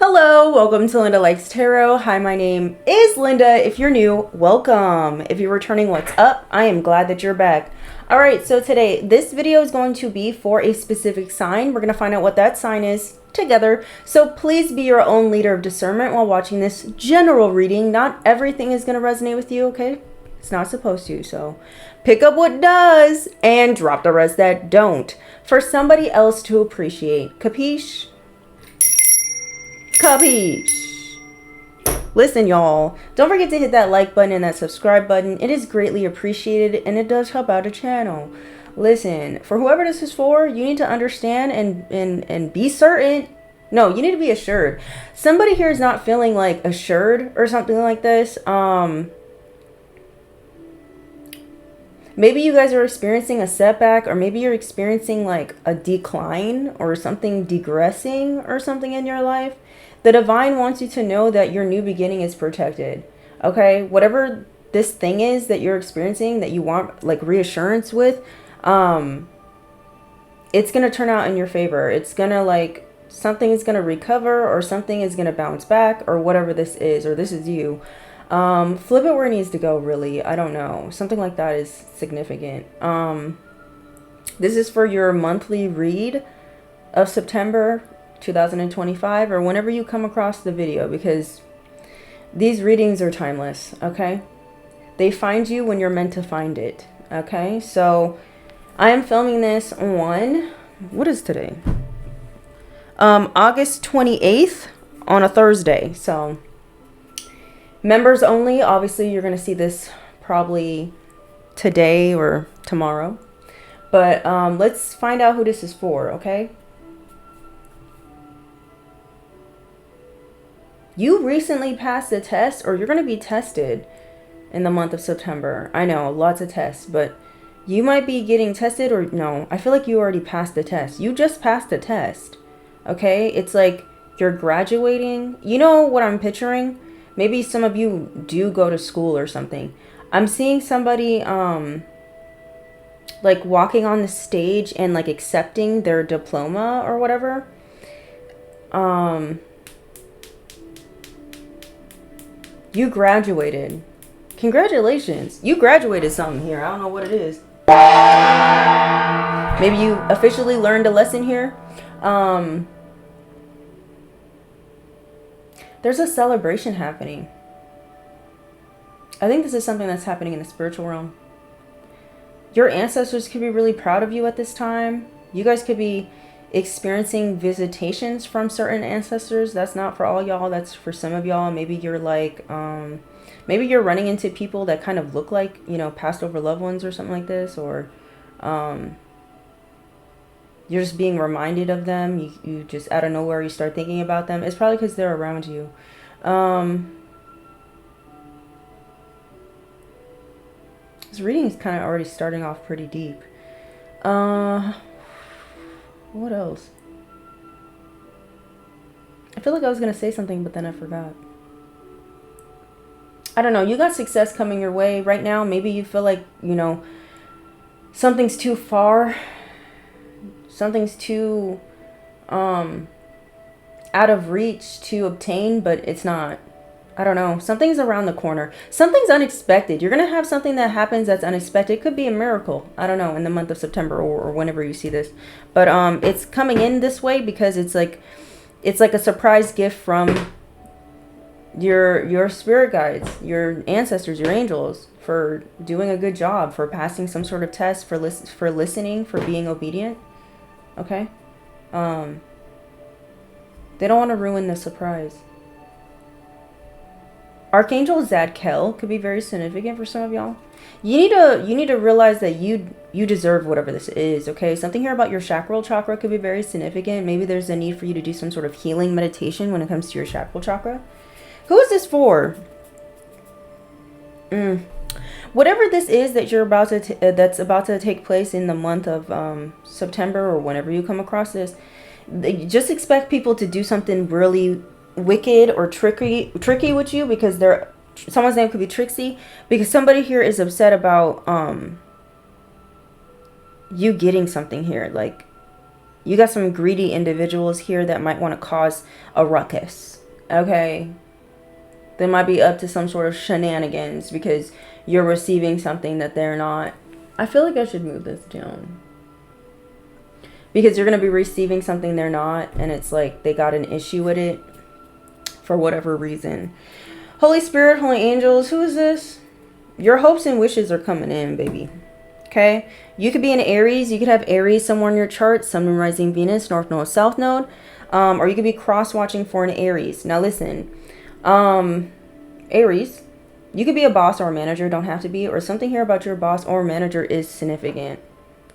Hello, welcome to Linda Likes Tarot. Hi, my name is Linda. If you're new, welcome. If you're returning, what's up? I am glad that you're back. All right, so today, this video is going to be for a specific sign. We're going to find out what that sign is together. So please be your own leader of discernment while watching this general reading. Not everything is going to resonate with you, okay? It's not supposed to, so pick up what does and drop the rest that don't. For somebody else to appreciate. Capiche? Capiche. Listen, y'all, don't forget to hit that like button and that subscribe button. It is greatly appreciated and it does help out the channel. Listen, for whoever this is for, you need to understand and be certain. No, you need to be assured. Somebody here is not feeling like assured or something like this. Maybe you guys are experiencing a setback, or maybe you're experiencing like a decline or something degressing or something in your life. The divine wants you to know that your new beginning is protected. Okay? Whatever this thing is that you're experiencing that you want like reassurance with, it's going to turn out in your favor. It's going to like, something is going to recover, or something is going to bounce back, or whatever this is, or this is you. Flip it where it needs to go, really. I don't know. Something like that is significant. This is for your monthly read of September 2025, or whenever you come across the video, because these readings are timeless, okay? They find you when you're meant to find it, okay? So I am filming this on, what is today? August 28th on a Thursday. So members only. Obviously, you're going to see this probably today or tomorrow. But let's find out who this is for, okay? You recently passed the test, or you're going to be tested in the month of September. I know, lots of tests, but you might be getting tested, or no, I feel like you already passed the test. You just passed the test, okay? It's like you're graduating. You know what I'm picturing? Maybe some of you do go to school or something. I'm seeing somebody like walking on the stage and like accepting their diploma or whatever. You graduated. Congratulations. You graduated something here. I don't know what it is. Maybe you officially learned a lesson here. There's a celebration happening. I think this is something that's happening in the spiritual realm. Your ancestors could be really proud of you at this time. You guys could be experiencing visitations from certain ancestors. That's not for all y'all. That's for some of y'all. Maybe you're like, maybe you're running into people that kind of look like, you know, passed over loved ones or something like this. Or you're just being reminded of them. You just out of nowhere, you start thinking about them. It's probably because they're around you. This reading is kind of already starting off pretty deep. What else? I feel like I was going to say something, but then I forgot. I don't know. You got success coming your way right now. Maybe you feel like, you know, something's too far. Something's too out of reach to obtain, but it's not. I don't know. Something's around the corner. Something's unexpected. You're going to have something that happens that's unexpected. It could be a miracle. I don't know, in the month of September or whenever you see this. But it's coming in this way because it's like a surprise gift from your spirit guides, your ancestors, your angels, for doing a good job, for passing some sort of test, for listening, for being obedient. Okay? They don't want to ruin the surprise. Archangel Zadkiel could be very significant for some of y'all. You need to realize that you deserve whatever this is, okay? Something here about your chakral chakra could be very significant. Maybe there's a need for you to do some sort of healing meditation when it comes to your chakral chakra. Who is this for? Whatever this is that you're about to that's about to take place in the month of September, or whenever you come across this, just expect people to do something really wicked or tricky with you, because someone's name could be Trixie, because somebody here is upset about you getting something here. Like, You got some greedy individuals here that might want to cause a ruckus. Okay. They might be up to some sort of shenanigans because you're receiving something that they're not. I feel like I should move this down. Because you're going to be receiving something they're not. And it's like they got an issue with it. For whatever reason. Holy Spirit, Holy Angels. Who is this? Your hopes and wishes are coming in, baby. Okay, you could be an Aries. You could have Aries somewhere in your chart, Sun, Moon, Rising, Venus, North Node, South Node, or you could be cross-watching for an Aries. Now listen, Aries, you could be a boss or a manager, don't have to be, or something here about your boss or manager is significant,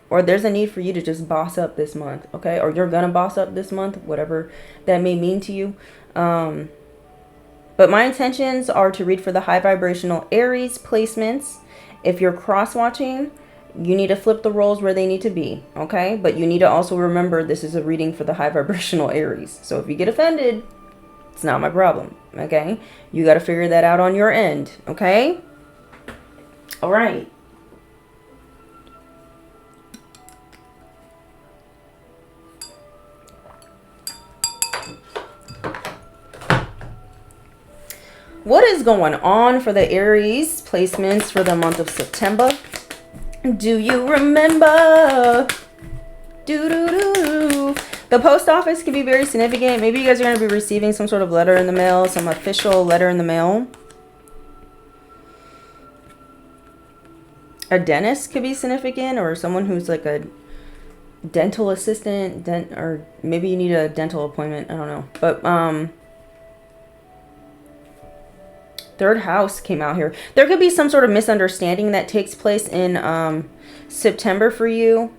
or there's a need for you to just boss up this month, okay, or you're gonna boss up this month, whatever that may mean to you. But my intentions are to read for the high vibrational Aries placements. If you're cross-watching, you need to flip the roles where they need to be, okay? But you need to also remember this is a reading for the high vibrational Aries. So if you get offended, it's not my problem, okay? You got to figure that out on your end, okay? All right. What is going on for the Aries placements for the month of September? Do you remember? Do. The post office can be very significant. Maybe you guys are going to be receiving some sort of letter in the mail, some official letter in the mail. A dentist could be significant, or someone who's like a dental assistant, or maybe you need a dental appointment. I don't know. But third house came out here. There could be some sort of misunderstanding that takes place in September for you.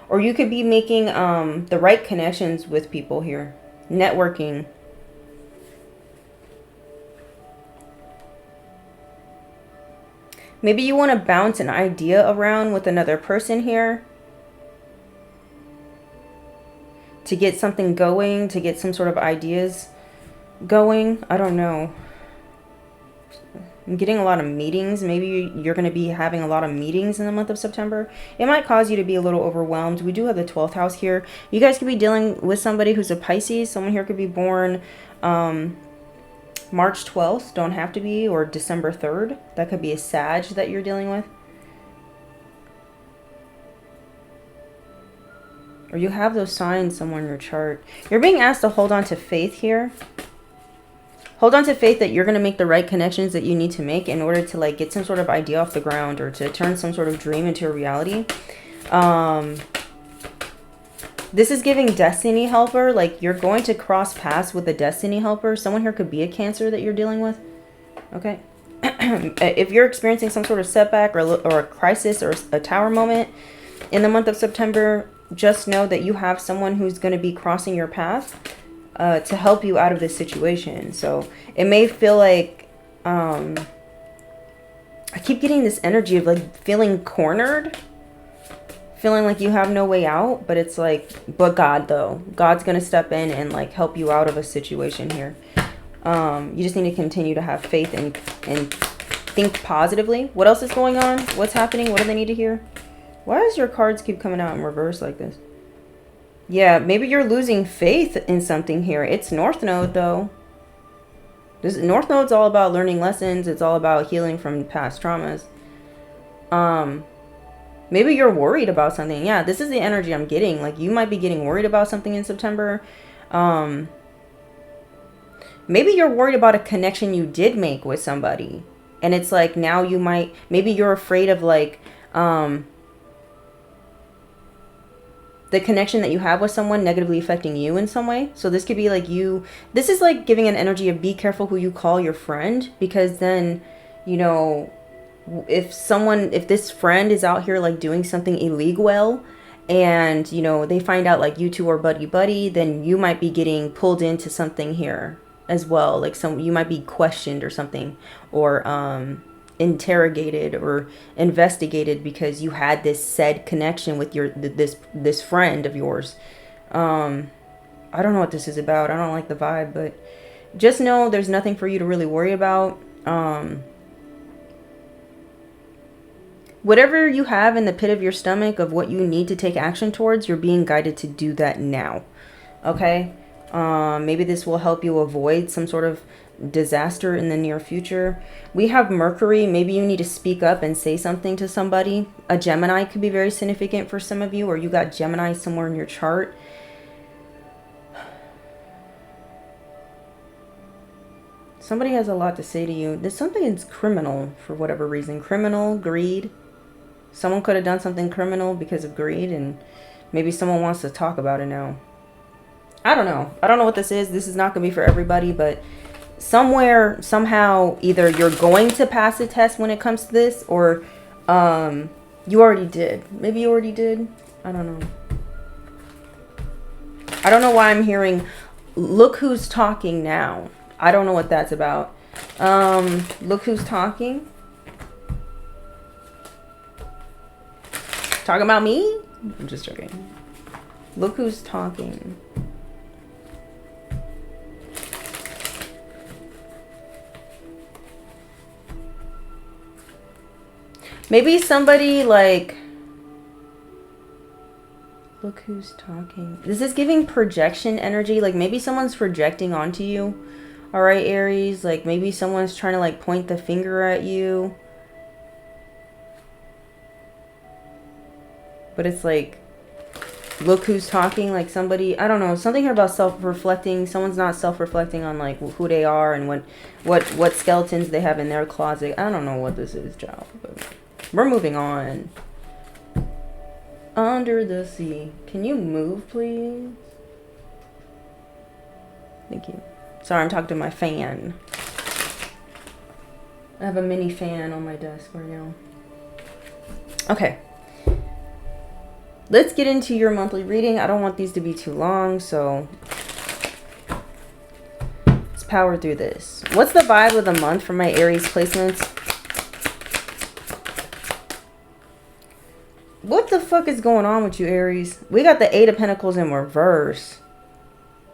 Or you could be making the right connections with people here. Networking. Maybe you want to bounce an idea around with another person here. To get something going, to get some sort of ideas going. I don't know. I'm getting a lot of meetings. Maybe you're going to be having a lot of meetings in the month of September. It might cause you to be a little overwhelmed. We do have the 12th house here. You guys could be dealing with somebody who's a Pisces. Someone here could be born March 12th. Don't have to be. Or December 3rd. That could be a Sag that you're dealing with. Or you have those signs somewhere in your chart. You're being asked to hold on to faith here. Hold on to faith that you're going to make the right connections that you need to make in order to like get some sort of idea off the ground or to turn some sort of dream into a reality. This is giving destiny helper. Like you're going to cross paths with a destiny helper. Someone here could be a Cancer that you're dealing with. Okay. If you're experiencing some sort of setback or a crisis or a tower moment in the month of September, just know that you have someone who's going to be crossing your path to help you out of this situation. So it may feel like I keep getting this energy of like feeling cornered, feeling like you have no way out, but it's like, but God though, God's going to step in and like help you out of a situation here. You just need to continue to have faith and think positively. What else is going on? What's happening? What do they need to hear? Why does your cards keep coming out in reverse like this? Yeah, maybe you're losing faith in something here. It's North Node, though. North Node's all about learning lessons. It's all about healing from past traumas. Maybe you're worried about something. Yeah, this is the energy I'm getting. Like, you might be getting worried about something in September. Maybe you're worried about a connection you did make with somebody. And it's like, now you might... Maybe you're afraid of, like... the connection that you have with someone negatively affecting you in some way. So this could be like you, this is like giving an energy of be careful who you call your friend, because then, you know, if this friend is out here like doing something illegal and, you know, they find out like you two are buddy, then you might be getting pulled into something here as well. Like you might be questioned or something, or, interrogated or investigated because you had this said connection with this friend of yours. I don't know what this is about. I don't like the vibe, but just know there's nothing for you to really worry about. whatever you have in the pit of your stomach of what you need to take action towards, you're being guided to do that now. Okay? Maybe this will help you avoid some sort of disaster in the near future. We have Mercury. Maybe you need to speak up and say something to somebody. A Gemini could be very significant for some of you, or you got Gemini somewhere in your chart. Somebody has a lot to say to you. There's something that's criminal for whatever reason. Criminal, greed. Someone could have done something criminal because of greed, and maybe someone wants to talk about it now. I don't know. I don't know what this is. This is not going to be for everybody, but somewhere, somehow, either you're going to pass a test when it comes to this, or you already did. Maybe you already did. I don't know. I don't know why I'm hearing, look who's talking now. I don't know what that's about. Look who's talking. Talking about me? I'm just joking. Look who's talking. Maybe somebody like, look who's talking. This is giving projection energy. Like maybe someone's projecting onto you. All right, Aries. Like maybe someone's trying to like point the finger at you. But it's like, look who's talking. Like somebody, I don't know, something here about self-reflecting. Someone's not self-reflecting on like who they are and what skeletons they have in their closet. I don't know what this is, child. But we're moving on. Under the sea. Can you move, please? Thank you. Sorry, I'm talking to my fan. I have a mini fan on my desk right now. Okay. Let's get into your monthly reading. I don't want these to be too long, so let's power through this. What's the vibe of the month for my Aries placements? What the fuck is going on with you, Aries? We got the Eight of Pentacles in reverse.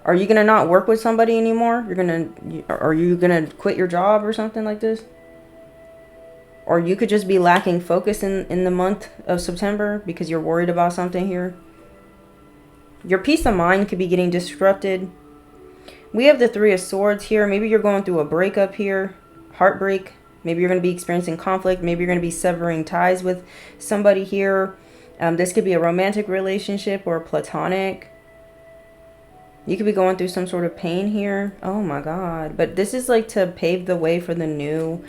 Are you gonna not work with somebody anymore? Are you gonna quit your job or something like this? Or you could just be lacking focus in the month of September because you're worried about something here. Your peace of mind could be getting disrupted. We have the Three of Swords here. Maybe you're going through a breakup here. Heartbreak. Maybe you're going to be experiencing conflict. Maybe you're going to be severing ties with somebody here. This could be a romantic relationship or platonic. You could be going through some sort of pain here. Oh my God. But this is like to pave the way for the new.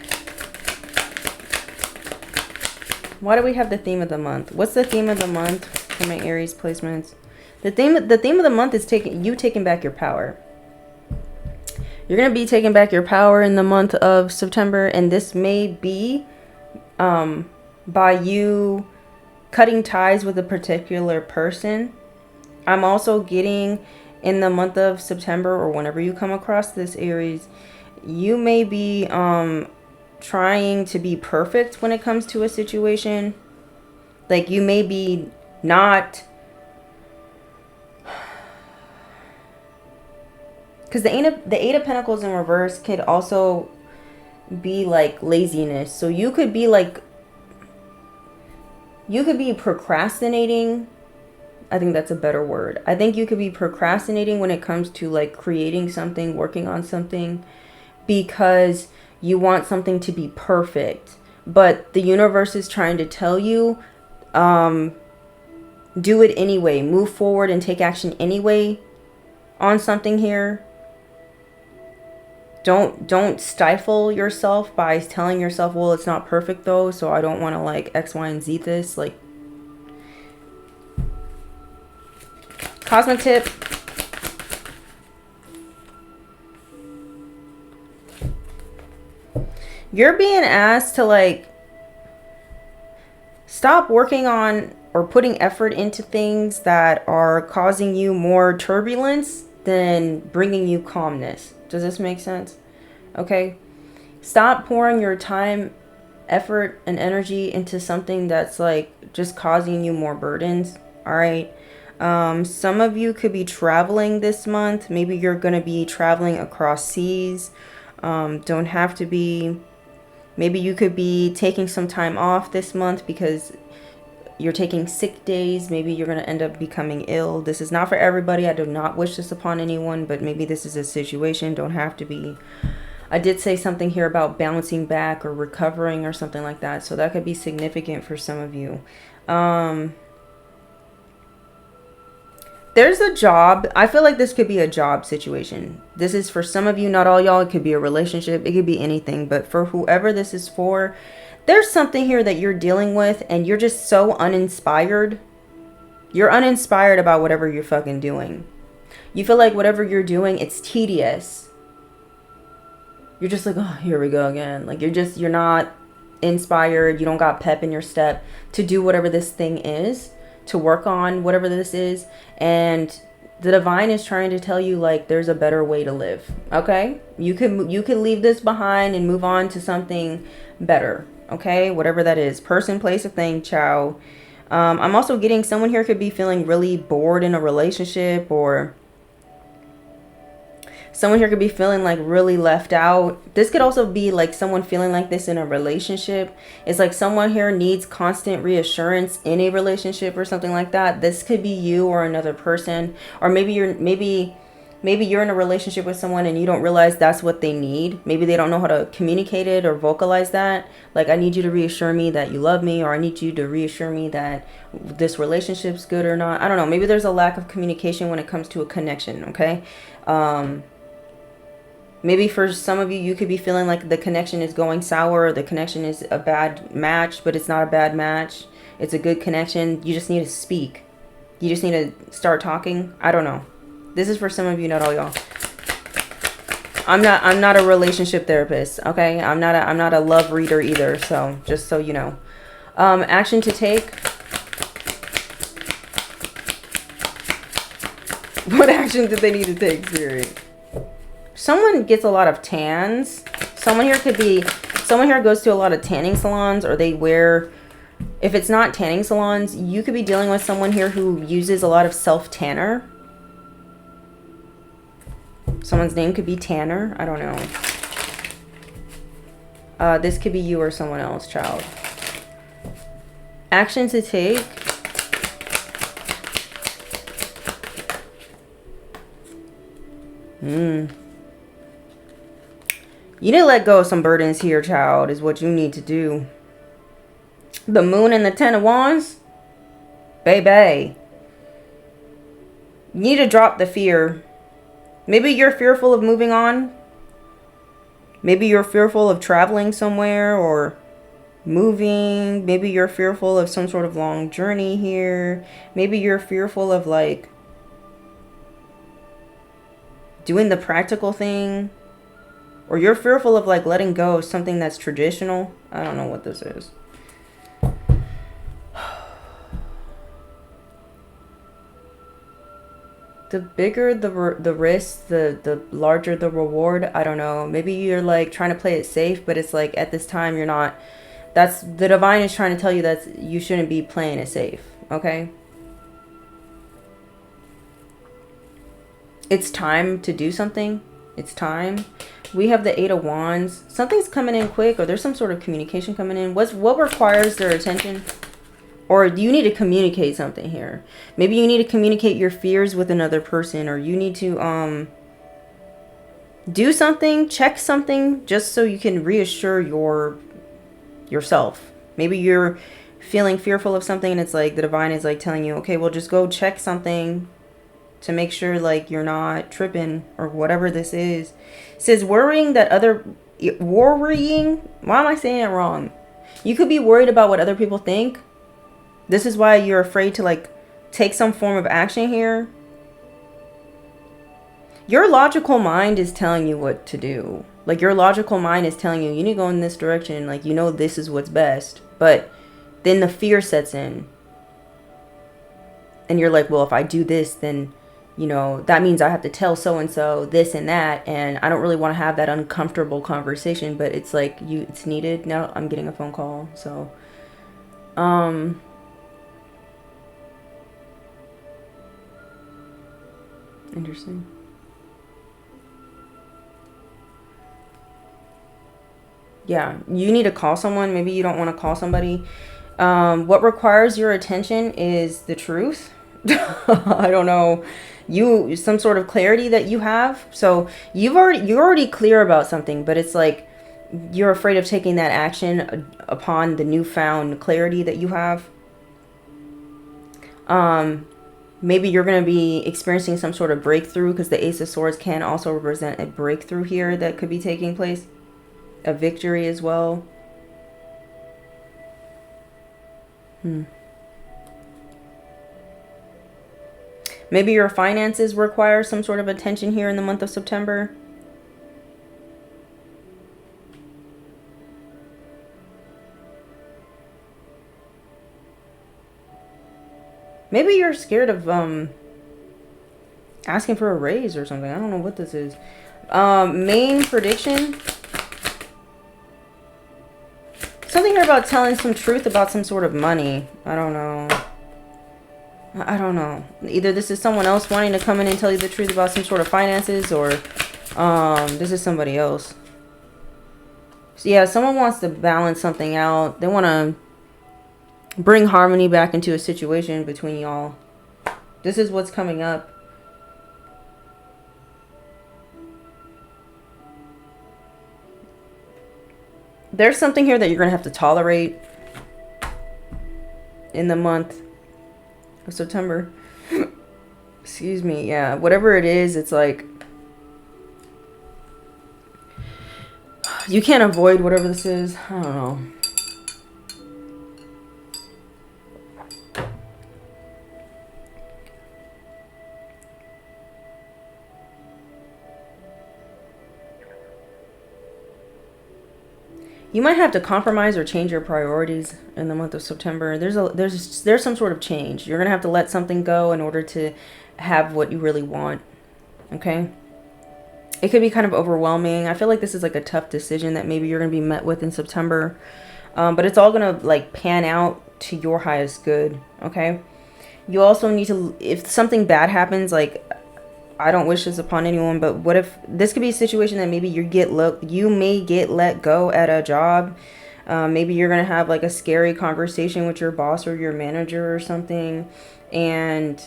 Why do we have the theme of the month? What's the theme of the month for my Aries placements? The theme of the month is taking back your power. You're going to be taking back your power in the month of September, and this may be by you cutting ties with a particular person. I'm also getting in the month of September, or whenever you come across this, Aries, you may be trying to be perfect when it comes to a situation. Like you may be not, because the Eight of Pentacles in reverse could also be like laziness. So you could be procrastinating. I think that's a better word. I think you could be procrastinating when it comes to like creating something, working on something, because you want something to be perfect. But the universe is trying to tell you, do it anyway. Move forward and take action anyway on something here. Don't stifle yourself by telling yourself, well, it's not perfect though, so I don't want to like X, Y, and Z this. Like, cosmic tip. You're being asked to like stop working on or putting effort into things that are causing you more turbulence than bringing you calmness. Does this make sense? Okay. Stop pouring your time, effort, and energy into something that's like just causing you more burdens. All right. Some of you could be traveling this month. Maybe you're going to be traveling across seas. Don't have to be. Maybe you could be taking some time off this month because you're taking sick days. Maybe you're going to end up becoming ill. This is not for everybody. I do not wish this upon anyone, but maybe this is a situation. Don't have to be. I did say something here about bouncing back or recovering or something like that. So that could be significant for some of you. There's a job. I feel like this could be a job situation. This is for some of you, not all y'all. It could be a relationship. It could be anything. But for whoever this is for, there's something here that you're dealing with and you're just so uninspired. You're uninspired about whatever you're fucking doing. You feel like whatever you're doing, it's tedious. You're just like, oh, here we go again. Like you're not inspired. You don't got pep in your step to do whatever this thing is, to work on whatever this is. And the divine is trying to tell you, like, there's a better way to live. Okay? You can leave this behind and move on to something better. Okay? Whatever that is. Person, place, or thing. Ciao. I'm also getting someone here could be feeling really bored in a relationship, or someone here could be feeling like really left out. This could also be like someone feeling like this in a relationship. It's like someone here needs constant reassurance in a relationship or something like that. This could be you or another person. Or maybe you're in a relationship with someone and you don't realize that's what they need. Maybe they don't know how to communicate it or vocalize that. Like, I need you to reassure me that you love me, or I need you to reassure me that this relationship's good or not. I don't know. Maybe there's a lack of communication when it comes to a connection, okay? Maybe for some of you, you could be feeling like the connection is going sour, or the connection is a bad match, but it's not a bad match. It's a good connection. You just need to speak. You just need to start talking. I don't know. This is for some of you, not all y'all. I'm not a relationship therapist, okay? I'm not a love reader either, so just so you know. Action to take. What action did they need to take, Spirit? Someone gets a lot of tans. Someone here goes to a lot of tanning salons, or they wear, if it's not tanning salons, you could be dealing with someone here who uses a lot of self-tanner. Someone's name could be Tanner. I don't know. This could be you or someone else, child. Action to take. You need to let go of some burdens here, child, is what you need to do. The Moon and the Ten of Wands. Baby. You need to drop the fear. Maybe you're fearful of moving on. Maybe you're fearful of traveling somewhere or moving. Maybe you're fearful of some sort of long journey here. Maybe you're fearful of, like, doing the practical thing. Or you're fearful of, like, letting go of something that's traditional. I don't know what this is. The bigger the risk, the larger the reward. I don't know. Maybe you're, like, trying to play it safe, but it's like at this time you're not. That's the divine is trying to tell you that you shouldn't be playing it safe. Okay? It's time to do something. It's time. We have the Eight of Wands. Something's coming in quick, or there's some sort of communication coming in. What requires their attention? Or do you need to communicate something here? Maybe you need to communicate your fears with another person, or you need to do something, check something, just so you can reassure yourself. Maybe you're feeling fearful of something and it's like the divine is like telling you, okay, well, just go check something to make sure, like, you're not tripping or whatever this is. It says worrying. Why am I saying it wrong? You could be worried about what other people think. This is why you're afraid to, like, take some form of action here. Your logical mind is telling you what to do. Like, your logical mind is telling you, you need to go in this direction. Like, you know, this is what's best. But then the fear sets in. And you're like, well, if I do this, then, you know, that means I have to tell so-and-so this and that. And I don't really want to have that uncomfortable conversation. But it's like, it's needed. Now I'm getting a phone call. So, interesting. Yeah, you need to call someone. Maybe you don't want to call somebody. What requires your attention is the truth. I don't know. Some sort of clarity that you have. So you're already clear about something, but it's like you're afraid of taking that action upon the newfound clarity that you have. Maybe you're going to be experiencing some sort of breakthrough, because the Ace of Swords can also represent a breakthrough here that could be taking place. A victory as well. Maybe your finances require some sort of attention here in the month of September. Maybe you're scared of asking for a raise or something. I don't know what this is. Main prediction. Something here about telling some truth about some sort of money. I don't know. Either this is someone else wanting to come in and tell you the truth about some sort of finances, or this is somebody else. So yeah, someone wants to balance something out. They want to bring harmony back into a situation between y'all. This is what's coming up. There's something here that you're going to have to tolerate in the month of September. Excuse me. Yeah, whatever it is, it's like you can't avoid whatever this is. I don't know. You might have to compromise or change your priorities in the month of September. There's some sort of change. You're going to have to let something go in order to have what you really want. Okay? It could be kind of overwhelming. I feel like this is like a tough decision that maybe you're going to be met with in September. But it's all going to like pan out to your highest good. Okay? You also need to, if something bad happens, like, I don't wish this upon anyone, but what if this could be a situation that maybe you may get let go at a job. Maybe you're going to have like a scary conversation with your boss or your manager or something. And,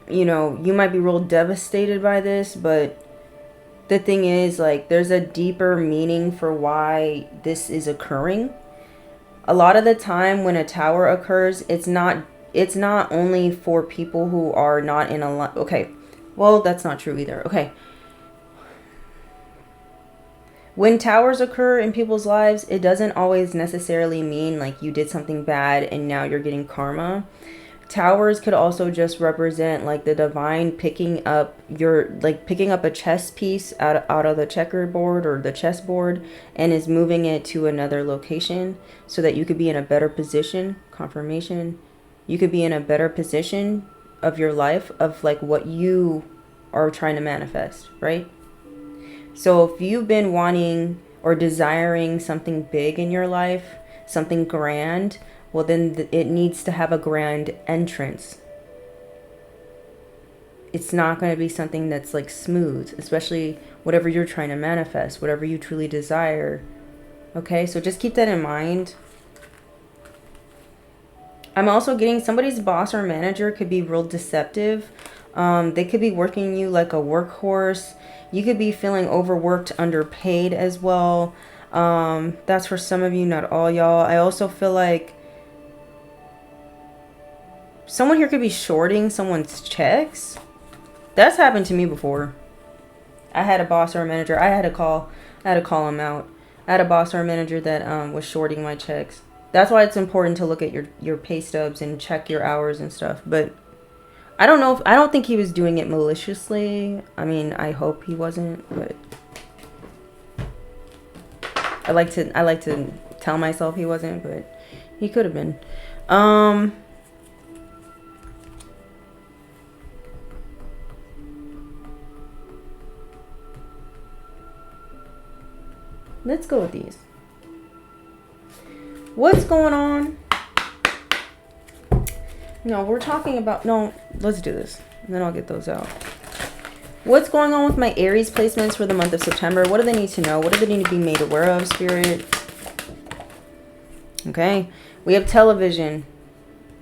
you know, you might be real devastated by this, but the thing is, like, there's a deeper meaning for why this is occurring. A lot of the time when a tower occurs, it's not only for people who are not in a line. Okay, well, that's not true either. Okay, when towers occur in people's lives, it doesn't always necessarily mean like you did something bad and now you're getting karma. Towers could also just represent like the divine picking up a chess piece out of the checkerboard or the chessboard, and is moving it to another location so that you could be in a better position. Confirmation. You could be in a better position of your life, of like what you are trying to manifest, right? So if you've been wanting or desiring something big in your life, something grand, well then it needs to have a grand entrance. It's not going to be something that's like smooth, especially whatever you're trying to manifest, whatever you truly desire. Okay, so just keep that in mind. I'm also getting somebody's boss or manager could be real deceptive. They could be working you like a workhorse. You could be feeling overworked, underpaid as well. That's for some of you, not all y'all. I also feel like someone here could be shorting someone's checks. That's happened to me before. I had a boss or a manager. I had to call him out. I had a boss or a manager that was shorting my checks. That's why it's important to look at your pay stubs and check your hours and stuff. But I don't think he was doing it maliciously. I mean, I hope he wasn't, but I like to tell myself he wasn't, but he could have been. Let's go with these. What's going on? No, we're talking about... No, let's do this. And then I'll get those out. What's going on with my Aries placements for the month of September? What do they need to know? What do they need to be made aware of, Spirit? Okay. We have television.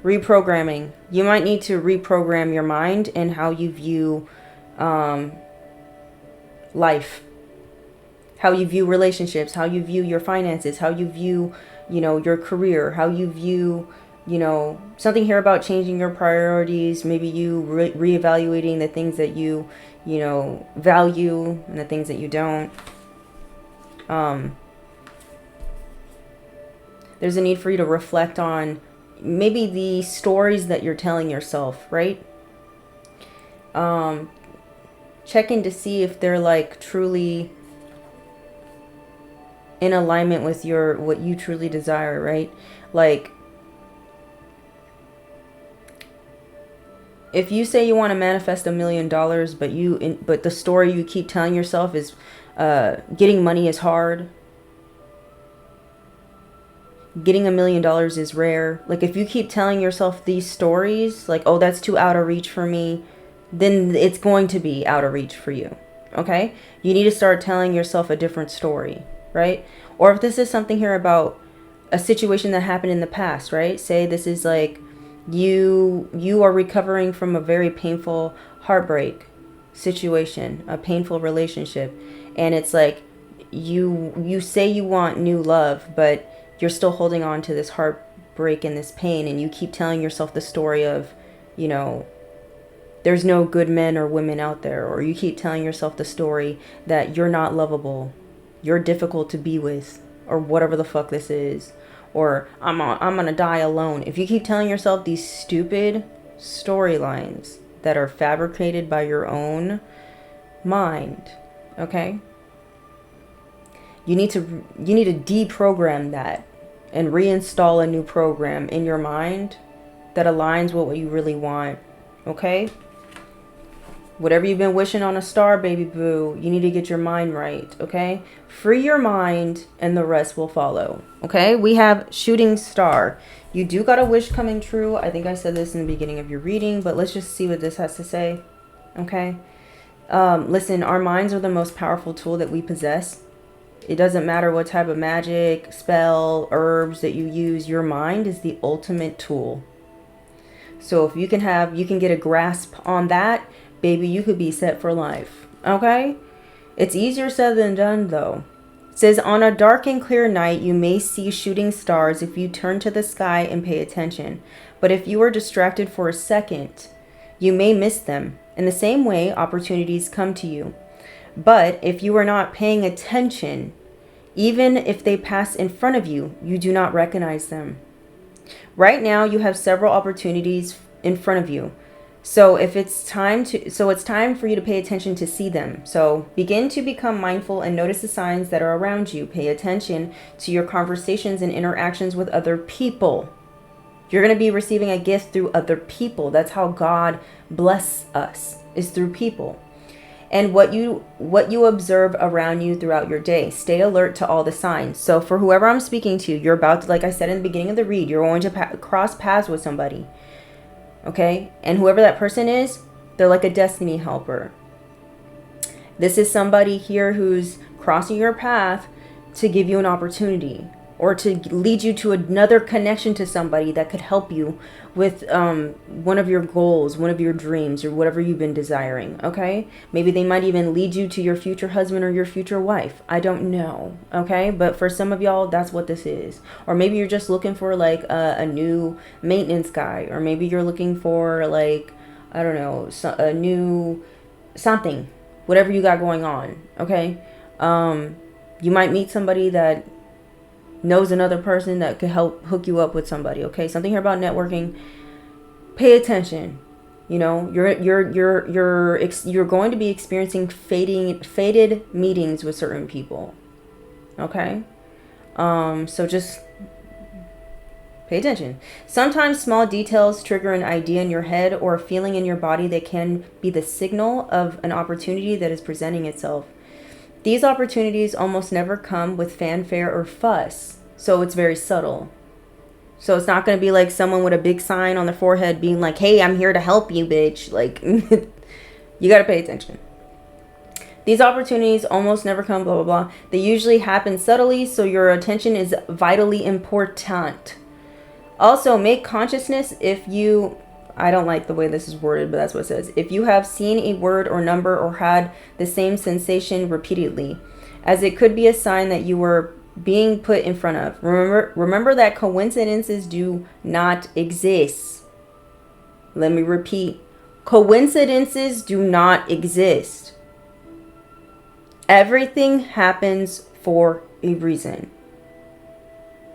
Reprogramming. You might need to reprogram your mind and how you view life. How you view relationships. How you view your finances. How you view, you know, your career. How you view, you know, something here about changing your priorities. Maybe you reevaluating the things that you know, value and the things that you don't. There's a need for you to reflect on maybe the stories that you're telling yourself, right? Checking to see if they're like truly in alignment with what you truly desire, right? Like, if you say you want to manifest $1 million, but the story you keep telling yourself is getting money is hard, getting $1 million is rare. Like, if you keep telling yourself these stories, like, oh, that's too out of reach for me, then it's going to be out of reach for you. Okay? You need to start telling yourself a different story, right? Or if this is something here about a situation that happened in the past, right? Say this is like you are recovering from a very painful heartbreak situation, a painful relationship, and it's like you say you want new love, but you're still holding on to this heartbreak and this pain, and you keep telling yourself the story of, you know, there's no good men or women out there, or you keep telling yourself the story that you're not lovable, you're difficult to be with, or whatever the fuck this is. Or I'm gonna die alone. If you keep telling yourself these stupid storylines that are fabricated by your own mind, okay? You need to deprogram that and reinstall a new program in your mind that aligns with what you really want, okay? Whatever you've been wishing on a star, baby boo, you need to get your mind right, okay? Free your mind and the rest will follow, okay? We have shooting star. You do got a wish coming true. I think I said this in the beginning of your reading, but let's just see what this has to say, okay? Listen, our minds are the most powerful tool that we possess. It doesn't matter what type of magic, spell, herbs that you use. Your mind is the ultimate tool. So if you can get a grasp on that, baby, you could be set for life. Okay? It's easier said than done, though. It says, on a dark and clear night, you may see shooting stars if you turn to the sky and pay attention. But if you are distracted for a second, you may miss them. In the same way, opportunities come to you. But if you are not paying attention, even if they pass in front of you, you do not recognize them. Right now, you have several opportunities in front of you. So it's time for you to pay attention to see them. So begin to become mindful and notice the signs that are around you. Pay attention to your conversations and interactions with other people. You're going to be receiving a gift through other people. That's how God bless us, is through people. And what you observe around you throughout your day. Stay alert to all the signs. So for whoever I'm speaking to, you're about to, like I said in the beginning of the read, you're going to cross paths with somebody. Okay? And whoever that person is, they're like a destiny helper. This is somebody here who's crossing your path to give you an opportunity, or to lead you to another connection to somebody that could help you with one of your goals, one of your dreams, or whatever you've been desiring, okay? Maybe they might even lead you to your future husband or your future wife. I don't know, okay? But for some of y'all, that's what this is. Or maybe you're just looking for like a new maintenance guy, or maybe you're looking for like, I don't know, a new something, whatever you got going on, okay? You might meet somebody that knows another person that could help hook you up with somebody, okay? Something here about networking. Pay attention. You know, you're going to be experiencing fated meetings with certain people, okay? So just pay attention. Sometimes small details trigger an idea in your head or a feeling in your body that can be the signal of an opportunity that is presenting itself. These opportunities almost never come with fanfare or fuss, so it's very subtle. So it's not going to be like someone with a big sign on their forehead being like, hey, I'm here to help you, bitch. Like, you got to pay attention. These opportunities almost never come, blah, blah, blah. They usually happen subtly, so your attention is vitally important. Also, make consciousness if you, I don't like the way this is worded, but that's what it says. If you have seen a word or number or had the same sensation repeatedly, as it could be a sign that you were being put in front of. Remember that coincidences do not exist. Let me repeat. Coincidences do not exist. Everything happens for a reason.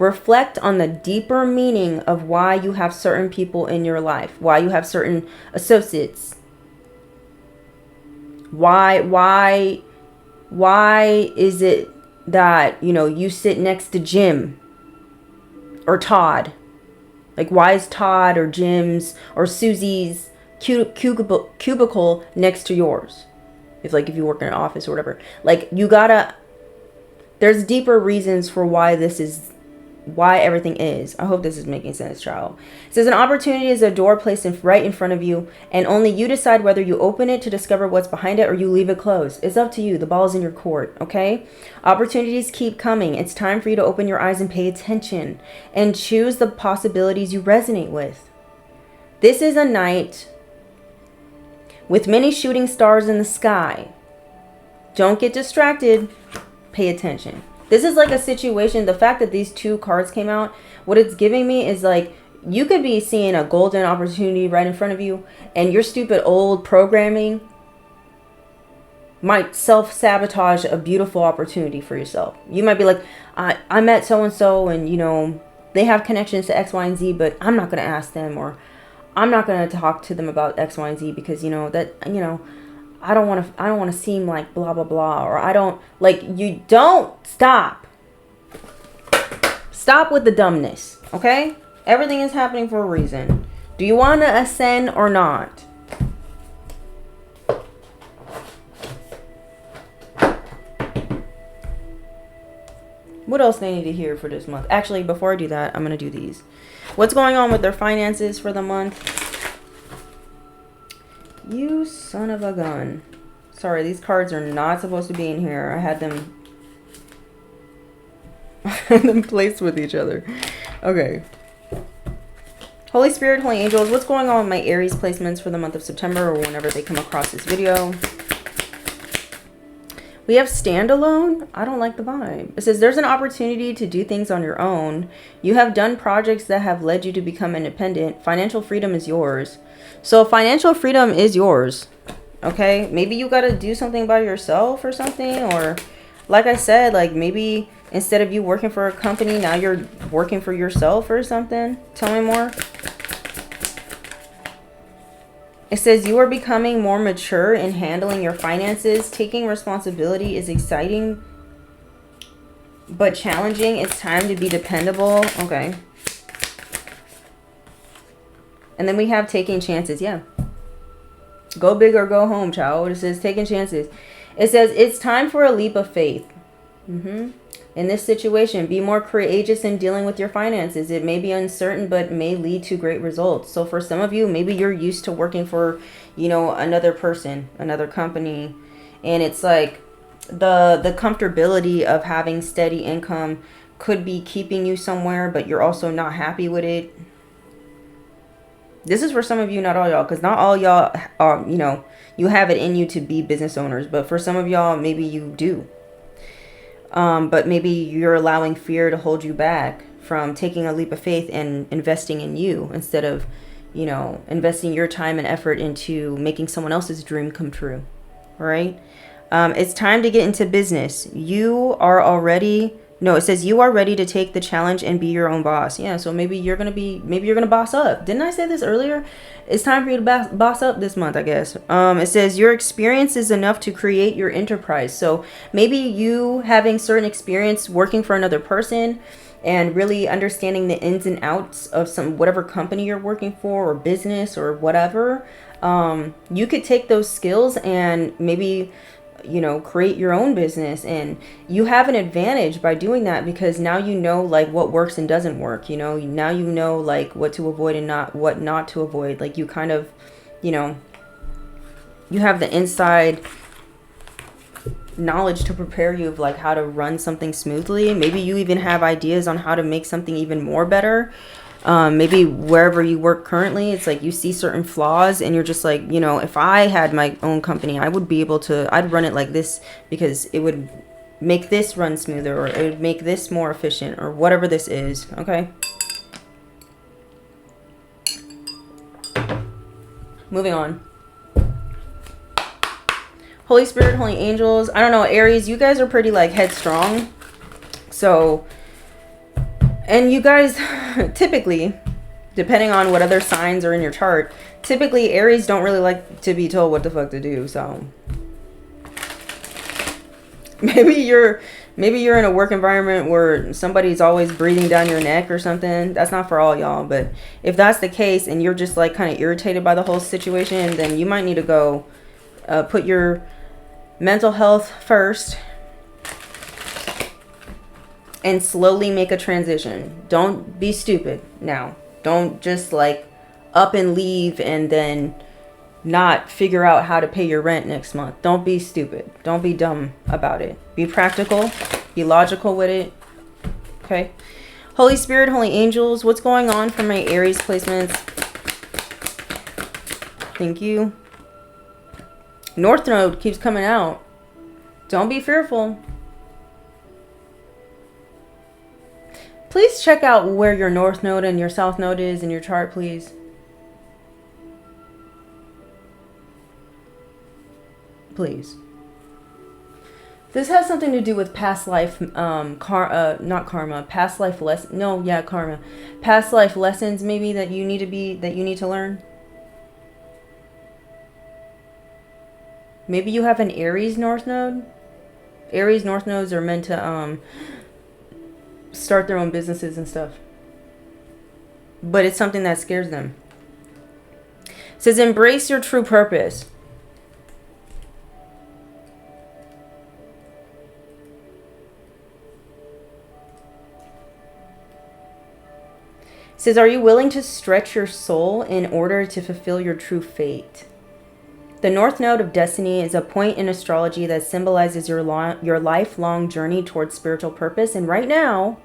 Reflect on the deeper meaning of why you have certain people in your life, why you have certain associates. Why is it that, you know, you sit next to Jim or Todd? Like, why is Todd or Jim's or Susie's cubicle next to yours? If you work in an office or whatever, like, there's deeper reasons for why everything is. I hope this is making sense, child. It says an opportunity is a door placed right in front of you, and only you decide whether you open it to discover what's behind it or you leave it closed. It's up to you. The ball's in your court, okay? Opportunities keep coming. It's time for you to open your eyes and pay attention and choose the possibilities you resonate with. This is a night with many shooting stars in the sky. Don't get distracted. Pay attention. This is like a situation, the fact that these two cards came out, what it's giving me is like, you could be seeing a golden opportunity right in front of you, and your stupid old programming might self-sabotage a beautiful opportunity for yourself. You might be like, I met so-and-so, and, you know, they have connections to X, Y, and Z, but I'm not going to ask them, or I'm not going to talk to them about X, Y, and Z because, you know, that, you know, I don't want to seem like blah, blah, blah, or you don't stop with the dumbness. Okay. Everything is happening for a reason. Do you want to ascend or not? What else they need to hear for this month? Actually, before I do that, I'm going to do these. What's going on with their finances for the month? You son of a gun. Sorry, these cards are not supposed to be in here. I had them placed with each other. Okay. Holy Spirit, Holy Angels, what's going on with my Aries placements for the month of September or whenever they come across this video? We have standalone. I don't like the vibe. It says there's an opportunity to do things on your own. You have done projects that have led you to become independent. Financial freedom is yours. So financial freedom is yours. Okay. Maybe you got to do something by yourself or something. Or like I said, like maybe instead of you working for a company, now you're working for yourself or something. Tell me more. It says you are becoming more mature in handling your finances. Taking responsibility is exciting, but challenging. It's time to be dependable. Okay. And then we have taking chances. Yeah. Go big or go home, child. It says taking chances. It says it's time for a leap of faith. In this situation, be more courageous in dealing with your finances. It may be uncertain, but may lead to great results. So for some of you, maybe you're used to working for, you know, another person, another company. And it's like the comfortability of having steady income could be keeping you somewhere, but you're also not happy with it. This is for some of you, not all y'all, because not all y'all are, you know, you have it in you to be business owners. But for some of y'all, maybe you do. But maybe you're allowing fear to hold you back from taking a leap of faith and investing in you instead of, you know, investing your time and effort into making someone else's dream come true. All right. It's time to get into business. It says you are ready to take the challenge and be your own boss. Yeah. So maybe you're going to boss up. Didn't I say this earlier? It's time for you to boss up this month, I guess. It says your experience is enough to create your enterprise. So maybe you having certain experience working for another person and really understanding the ins and outs of whatever company you're working for or business or whatever. You could take those skills and maybe, you know, create your own business, and you have an advantage by doing that because now you know like what works and doesn't work. You know, now you know like what to avoid and what not to avoid. Like you kind of, you know, you have the inside knowledge to prepare you of like how to run something smoothly. Maybe you even have ideas on how to make something even more better. Maybe wherever you work currently, it's like you see certain flaws and you're just like, you know, if I had my own company, I would be able to, I'd run it like this because it would make this run smoother, or it would make this more efficient, or whatever this is. Okay. Moving on. Holy Spirit, Holy Angels. I don't know, Aries, you guys are pretty like headstrong. So, and you guys typically, depending on what other signs are in your chart, typically Aries don't really like to be told what the fuck to do. So maybe you're in a work environment where somebody's always breathing down your neck or something. That's not for all y'all, but if that's the case and you're just like kind of irritated by the whole situation, then you might need to go put your mental health first and slowly make a transition. Don't be stupid now. Don't just like up and leave and then not figure out how to pay your rent next month. Don't be stupid. Don't be dumb about it. Be practical. Be logical with it. Okay. Holy Spirit, Holy Angels, what's going on for my Aries placements? Thank you. North Node keeps coming out. Don't be fearful. Please check out where your North Node and your South Node is in your chart, please. Please. This has something to do with past life, not karma, past life karma. Past life lessons maybe that you need to learn. Maybe you have an Aries North Node. Aries North Nodes are meant to start their own businesses and stuff. But it's something that scares them. It says embrace your true purpose. It says, are you willing to stretch your soul in order to fulfill your true fate? The North Node of Destiny is a point in astrology that symbolizes your lifelong journey towards spiritual purpose. And right now,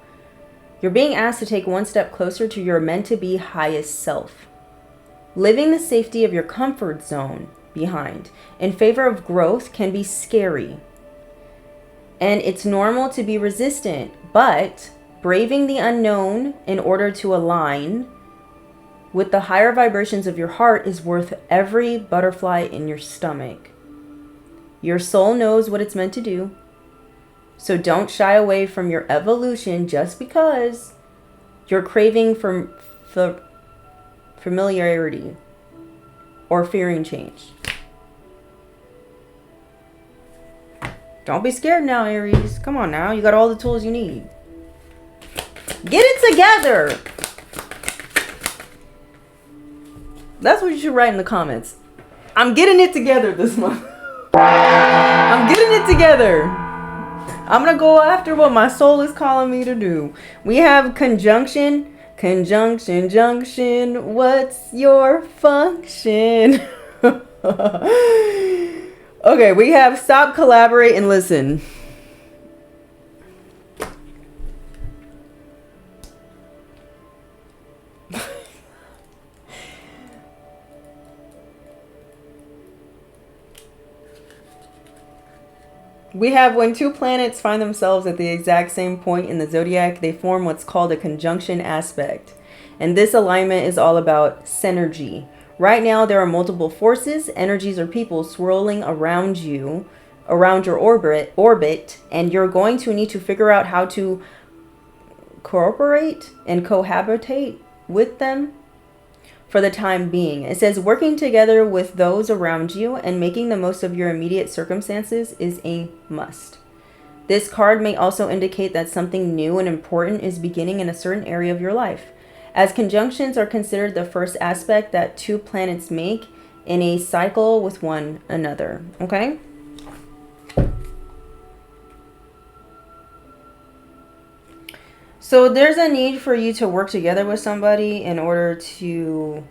you're being asked to take one step closer to your meant-to-be highest self. Living the safety of your comfort zone behind in favor of growth can be scary. And it's normal to be resistant, but braving the unknown in order to align with the higher vibrations of your heart is worth every butterfly in your stomach. Your soul knows what it's meant to do. So don't shy away from your evolution just because you're craving for familiarity or fearing change. Don't be scared now, Aries. Come on now. You got all the tools you need. Get it together. That's what you should write in the comments. I'm getting it together this month. I'm getting it together. I'm going to go after what my soul is calling me to do. We have conjunction, junction. What's your function? Okay, we have stop, collaborate, and listen. We have when two planets find themselves at the exact same point in the zodiac, they form what's called a conjunction aspect. And this alignment is all about synergy. Right now, there are multiple forces, energies, or people swirling around you, around your orbit, and you're going to need to figure out how to cooperate and cohabitate with them for the time being. It says working together with those around you and making the most of your immediate circumstances is a must. This card may also indicate that something new and important is beginning in a certain area of your life, as conjunctions are considered the first aspect that two planets make in a cycle with one another. Okay? So there's a need for you to work together with somebody in order to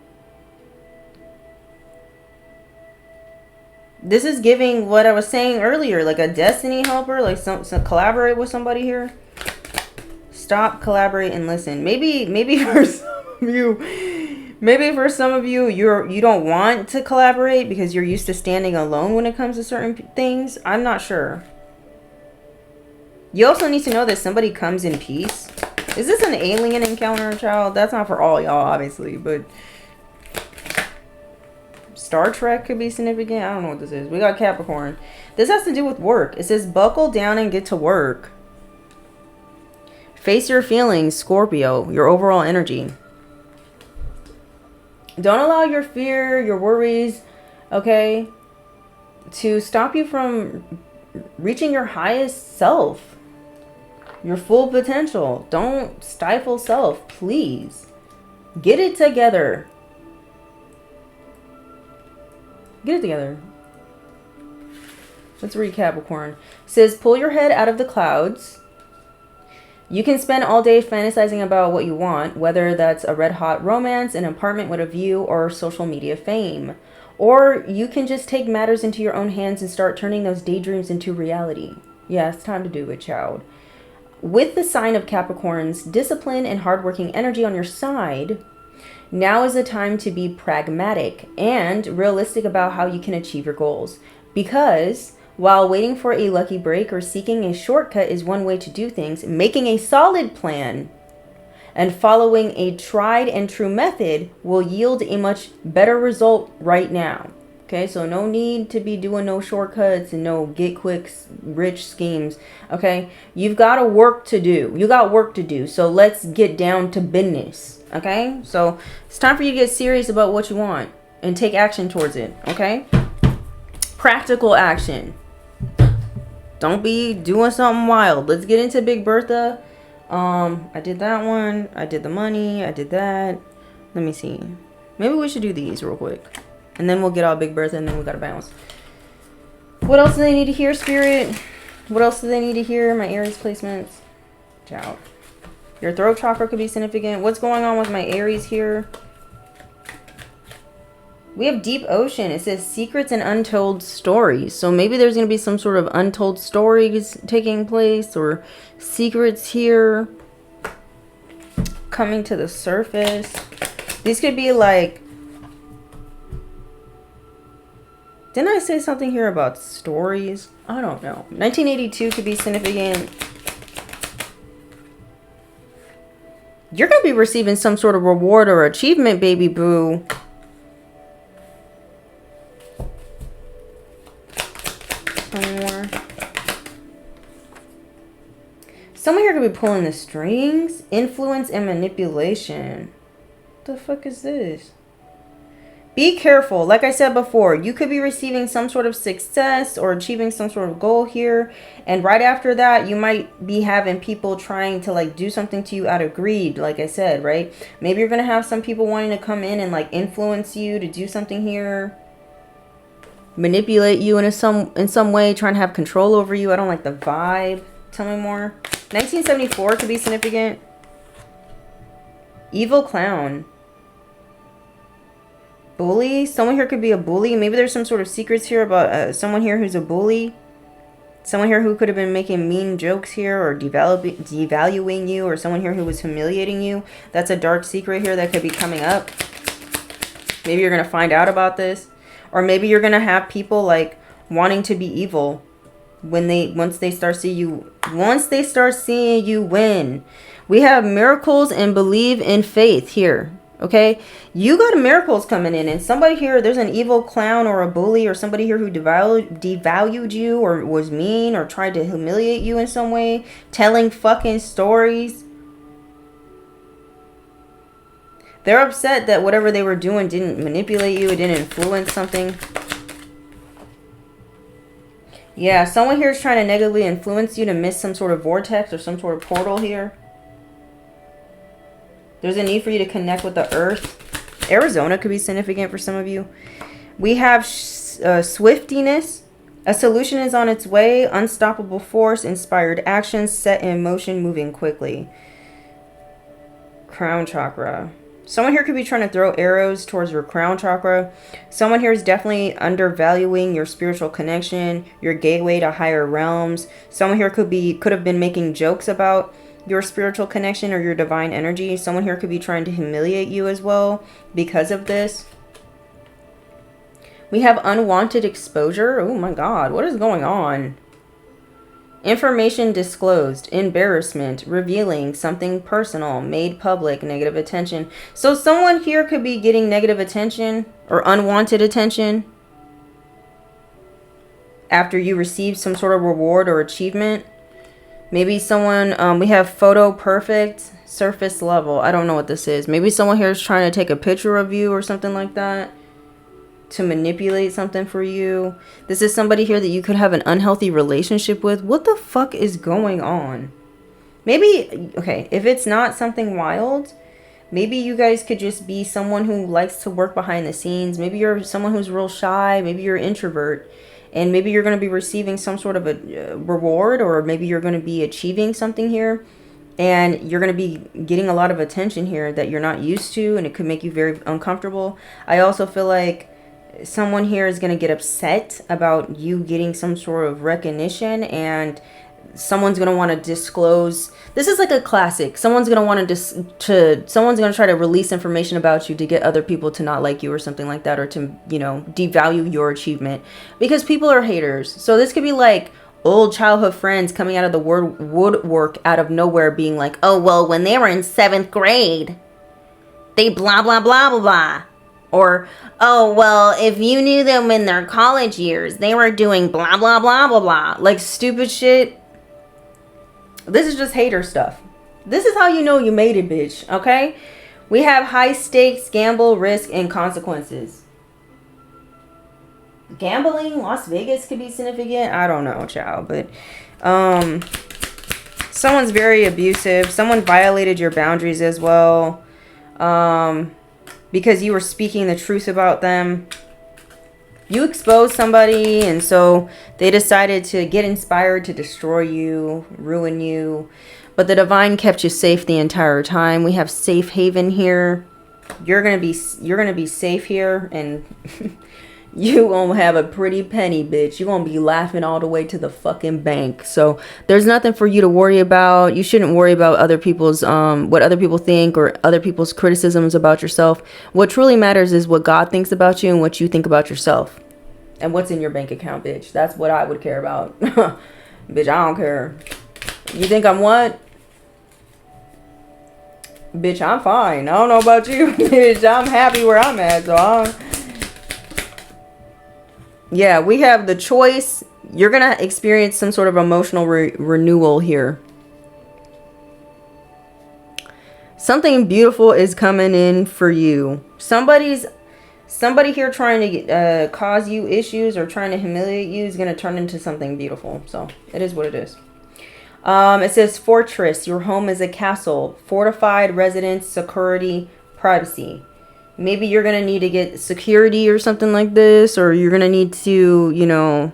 This is giving what I was saying earlier, like a destiny helper, like some collaborate with somebody here. Stop, collaborate, and listen. Maybe for some of you, you don't want to collaborate because you're used to standing alone when it comes to certain things. I'm not sure. You also need to know that somebody comes in peace. Is this an alien encounter, child? That's not for all y'all, obviously, but Star Trek could be significant. I don't know what this is. We got Capricorn. This has to do with work. It says buckle down and get to work. Face your feelings, Scorpio, your overall energy. Don't allow your fear, your worries, okay, to stop you from reaching your highest self, your full potential. Don't stifle self, please. Get it together. Get it together. Let's read Capricorn. It says, pull your head out of the clouds. You can spend all day fantasizing about what you want, whether that's a red-hot romance, an apartment with a view, or social media fame. Or you can just take matters into your own hands and start turning those daydreams into reality. Yeah, it's time to do it, child. With the sign of Capricorn's discipline and hardworking energy on your side, now is the time to be pragmatic and realistic about how you can achieve your goals. Because while waiting for a lucky break or seeking a shortcut is one way to do things, making a solid plan and following a tried and true method will yield a much better result right now. Okay, so no need to be doing no shortcuts and no get quick rich schemes. Okay, you've got work to do. You got work to do. So let's get down to business. Okay, so it's time for you to get serious about what you want and take action towards it. Okay, practical action. Don't be doing something wild. Let's get into Big Bertha. I did that one. I did the money. I did that. Let me see. Maybe we should do these real quick. And then we'll get all Big Bertha and then we gotta bounce. What else do they need to hear, Spirit? What else do they need to hear? My Aries placements. Ciao. Your throat chakra could be significant. What's going on with my Aries here? We have deep ocean. It says secrets and untold stories. So maybe there's going to be some sort of untold stories taking place or secrets here coming to the surface. These could be like, didn't I say something here about stories? I don't know. 1982 could be significant. You're going to be receiving some sort of reward or achievement, baby boo. Someone here could be pulling the strings. Influence and manipulation. What the fuck is this? Be careful. Like I said before, you could be receiving some sort of success or achieving some sort of goal here. And right after that, you might be having people trying to like do something to you out of greed. Like I said, right? Maybe you're going to have some people wanting to come in and like influence you to do something here. Manipulate you in some way, trying to have control over you. I don't like the vibe. Tell me more. 1974 could be significant. Evil clown. Bully. Someone here could be a bully. Maybe there's some sort of secrets here about someone here who's a bully. Someone here who could have been making mean jokes here or devaluing you, or someone here who was humiliating you. That's a dark secret here that could be coming up. Maybe you're going to find out about this. Or maybe you're going to have people like wanting to be evil once they start seeing you win. We have miracles and believe in faith here. Okay, you got miracles coming in, and somebody here, there's an evil clown or a bully or somebody here who devalued you or was mean or tried to humiliate you in some way, telling fucking stories. They're upset that whatever they were doing didn't manipulate you, it didn't influence something. Yeah, someone here is trying to negatively influence you to miss some sort of vortex or some sort of portal here. There's a need for you to connect with the earth. Arizona could be significant for some of you. We have swiftiness. A solution is on its way. Unstoppable force. Inspired actions set in motion, moving quickly. Crown chakra. Someone here could be trying to throw arrows towards your crown chakra. Someone here is definitely undervaluing your spiritual connection, your gateway to higher realms. Someone here could have been making jokes about your spiritual connection or your divine energy. Someone here could be trying to humiliate you as well because of this. We have unwanted exposure. Oh my God, what is going on? Information disclosed, embarrassment, revealing something personal, made public, negative attention. So someone here could be getting negative attention or unwanted attention after you receive some sort of reward or achievement. Maybe someone, we have photo perfect, surface level. I don't know what this is. Maybe someone here is trying to take a picture of you or something like that to manipulate something for you. This is somebody here that you could have an unhealthy relationship with. What the fuck is going on? Maybe, okay, if it's not something wild, maybe you guys could just be someone who likes to work behind the scenes. Maybe you're someone who's real shy. Maybe you're an introvert. And maybe you're going to be receiving some sort of a reward, or maybe you're going to be achieving something here. And you're going to be getting a lot of attention here that you're not used to. And it could make you very uncomfortable. I also feel like someone here is going to get upset about you getting some sort of recognition, and someone's going to want to disclose. This is like a classic. Someone's going to want someone's going to try to release information about you to get other people to not like you or something like that, or to, you know, devalue your achievement, because people are haters. So this could be like old childhood friends coming out of the woodwork out of nowhere being like, oh, well, when they were in 7th grade, they blah, blah, blah, blah, blah. Or, oh, well, if you knew them in their college years, they were doing blah, blah, blah, blah, blah. Like stupid shit. This is just hater stuff. This is how you know you made it, bitch. Okay? We have high stakes, gamble, risk, and consequences. Gambling, Las Vegas could be significant. I don't know, child. But, someone's very abusive. Someone violated your boundaries as well. Because you were speaking the truth about them. You exposed somebody, and so they decided to get inspired to destroy you, ruin you. But the divine kept you safe the entire time. We have safe haven here. You're gonna be safe here, and you gonna have a pretty penny, bitch. You're gonna be laughing all the way to the fucking bank. So there's nothing for you to worry about. You shouldn't worry about other people's what other people think, or other people's criticisms about yourself. What truly matters is what God thinks about you and what you think about yourself, and what's in your bank account, bitch. That's what I would care about. Bitch, I don't care. You think I'm what? Bitch, I'm fine. I don't know about you. Bitch, I'm happy where I'm at. So yeah, we have the choice. You're going to experience some sort of emotional renewal here. Something beautiful is coming in for you. Somebody here trying to cause you issues or trying to humiliate you is going to turn into something beautiful. So it is what it is. It says fortress. Your home is a castle. Fortified residence, security, privacy. Maybe you're going to need to get security or something like this, or you're going to need to, you know,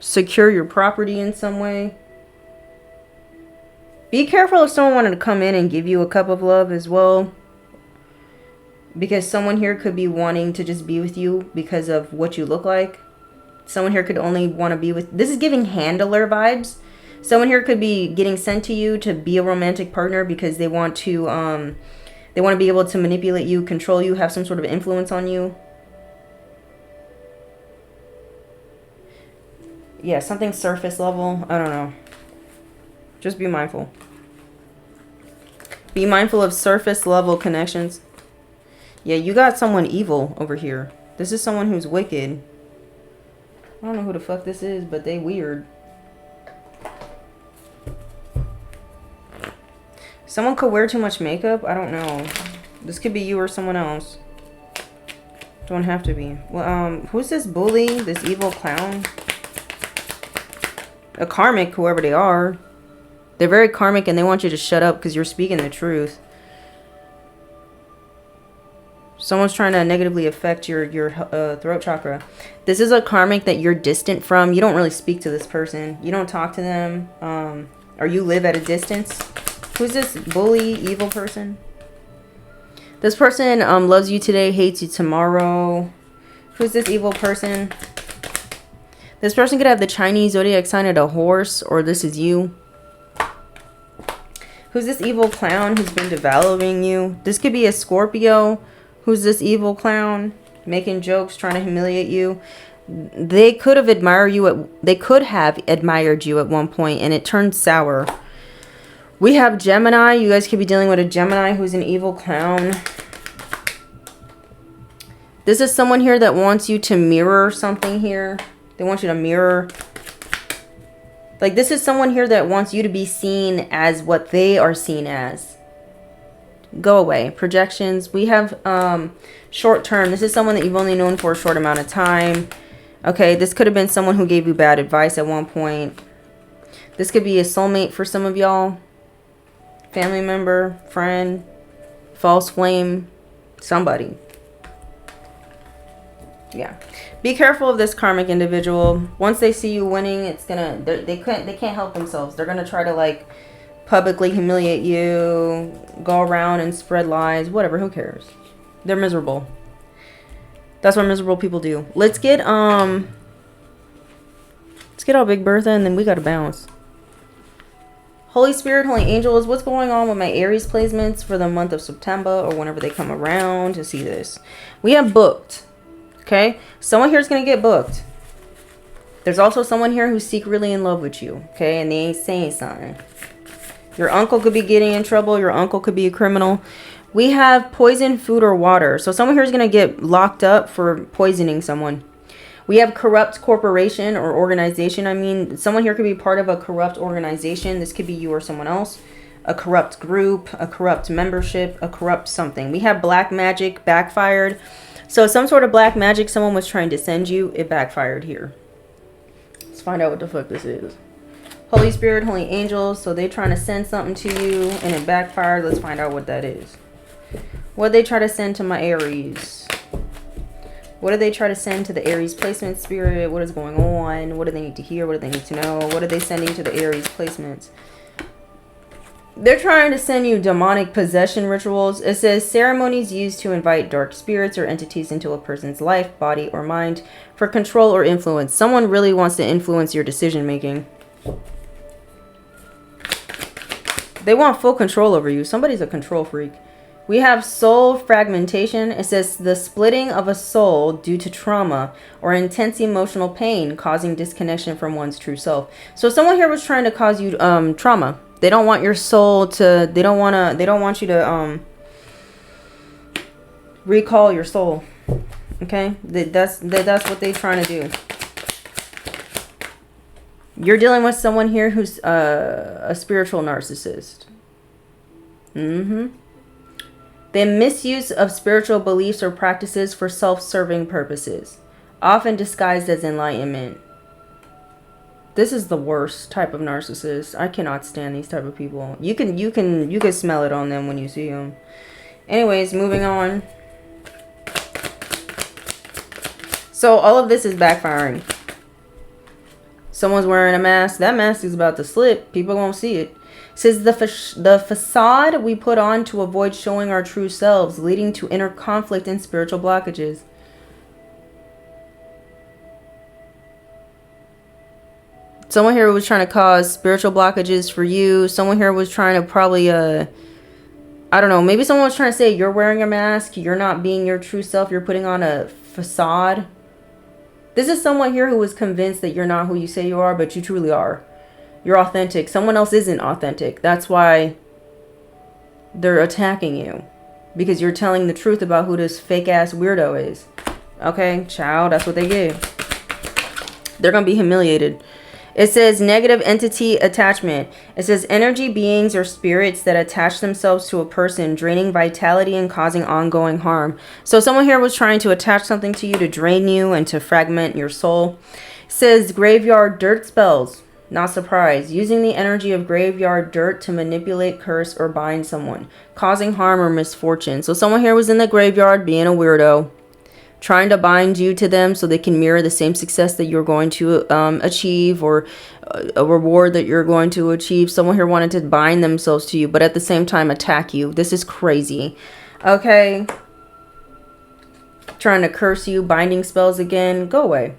secure your property in some way. Be careful if someone wanted to come in and give you a cup of love as well, because someone here could be wanting to just be with you because of what you look like. Someone here could only want to be with... This is giving handler vibes. Someone here could be getting sent to you to be a romantic partner because they want to... They want to be able to manipulate you, control you, have some sort of influence on you. Yeah, something surface level. I don't know. Just be mindful. Be mindful of surface level connections. Yeah, you got someone evil over here. This is someone who's wicked. I don't know who the fuck this is, but they weird. Someone could wear too much makeup. I don't know. This could be you or someone else. Don't have to be. Well, who's this bully? This evil clown? A karmic, whoever they are. They're very karmic and they want you to shut up because you're speaking the truth. Someone's trying to negatively affect your throat chakra. This is a karmic that you're distant from. You don't really speak to this person. You don't talk to them. Or you live at a distance. Who's this bully, evil person? This person loves you today, hates you tomorrow. Who's this evil person? This person could have the Chinese zodiac sign of a horse, or this is you. Who's this evil clown who's been devaluing you? This could be a Scorpio. Who's this evil clown making jokes, trying to humiliate you? They could have admired you at one point, and it turned sour. We have Gemini. You guys could be dealing with a Gemini who's an evil clown. This is someone here that wants you to mirror something here. They want you to mirror. Like, this is someone here that wants you to be seen as what they are seen as. Go away. Projections. We have short term. This is someone that you've only known for a short amount of time. Okay, this could have been someone who gave you bad advice at one point. This could be a soulmate for some of y'all. Family member, friend, false flame, somebody. Yeah. Be careful of this karmic individual. Once they see you winning, it's gonna they can't help themselves. They're gonna try to like publicly humiliate you, go around and spread lies, whatever, who cares? They're miserable. That's what miserable people do. Let's get our Big Bertha, and then we gotta bounce. Holy Spirit, Holy Angels, what's going on with my Aries placements for the month of September, or whenever they come around to see this? We have booked. Okay, someone here is going to get booked. There's also someone here who's secretly in love with you. Okay, and they ain't saying something. Your uncle could be getting in trouble. Your uncle could be a criminal. We have poison, food, or water. So someone here is going to get locked up for poisoning someone. We have corrupt corporation or organization. I mean, someone here could be part of a corrupt organization. This could be you or someone else. A corrupt group, a corrupt membership, a corrupt something. We have black magic backfired. So some sort of black magic someone was trying to send you. It backfired here. Let's find out what the fuck this is. Holy Spirit, Holy Angels. So they're trying to send something to you and it backfired. Let's find out what that is. What they try to send to my Aries? What do they try to send to the Aries placement spirit? What is going on? What do they need to hear? What do they need to know? What are they sending to the Aries placements? They're trying to send you demonic possession rituals. It says ceremonies used to invite dark spirits or entities into a person's life, body, or mind for control or influence. Someone really wants to influence your decision making. They want full control over you. Somebody's a control freak. We have soul fragmentation. It says the splitting of a soul due to trauma or intense emotional pain causing disconnection from one's true self. So someone here was trying to cause you trauma. They don't want your soul to, they don't want you to recall your soul. Okay? That's what they're trying to do. You're dealing with someone here who's a spiritual narcissist. The misuse of spiritual beliefs or practices for self-serving purposes, often disguised as enlightenment. This is the worst type of narcissist. I cannot stand these type of people. You can smell it on them when you see them. Anyways, moving on. So all of this is backfiring. Someone's wearing a mask. That mask is about to slip. People won't see it. It says the facade we put on to avoid showing our true selves, leading to inner conflict and spiritual blockages. Someone here was trying to cause spiritual blockages for you. Someone here was trying to probably, I don't know, maybe someone was trying to say you're wearing a mask, you're not being your true self, you're putting on a facade. This is someone here who was convinced that you're not who you say you are, but you truly are. You're authentic. Someone else isn't authentic. That's why they're attacking you. Because you're telling the truth about who this fake-ass weirdo is. Okay, child, that's what they get. They're going to be humiliated. It says negative entity attachment. It says energy beings or spirits that attach themselves to a person, draining vitality and causing ongoing harm. So someone here was trying to attach something to you to drain you and to fragment your soul. It says graveyard dirt spells. Not surprised. Using the energy of graveyard dirt to manipulate, curse, or bind someone, causing harm or misfortune. So someone here was in the graveyard being a weirdo, trying to bind you to them so they can mirror the same success that you're going to achieve, or a reward that you're going to achieve. Someone here wanted to bind themselves to you, but at the same time attack you. This is crazy. Okay. Trying to curse you, binding spells again. Go away.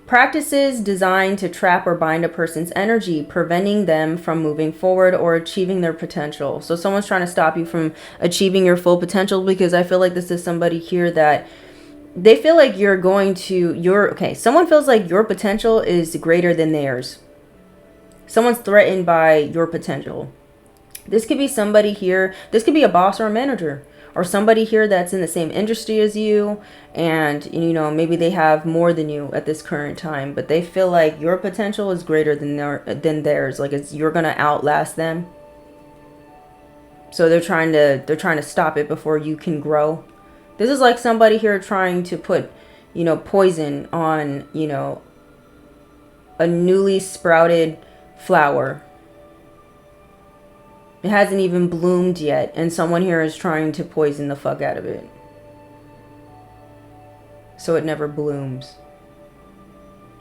Practices designed to trap or bind a person's energy, preventing them from moving forward or achieving their potential. So someone's trying to stop you from achieving your full potential, because I feel like this is somebody here that they feel like you're going to, someone feels like your potential is greater than theirs. Someone's threatened by your potential. This could be somebody here. This could be a boss or a manager, or somebody here that's in the same industry as you, and you know, maybe they have more than you at this current time, but they feel like your potential is greater than theirs. Like you're gonna outlast them. So they're trying to stop it before you can grow. This is like somebody here trying to put, you know, poison on, you know, a newly sprouted flower. It hasn't even bloomed yet, and someone here is trying to poison the fuck out of it, so it never blooms.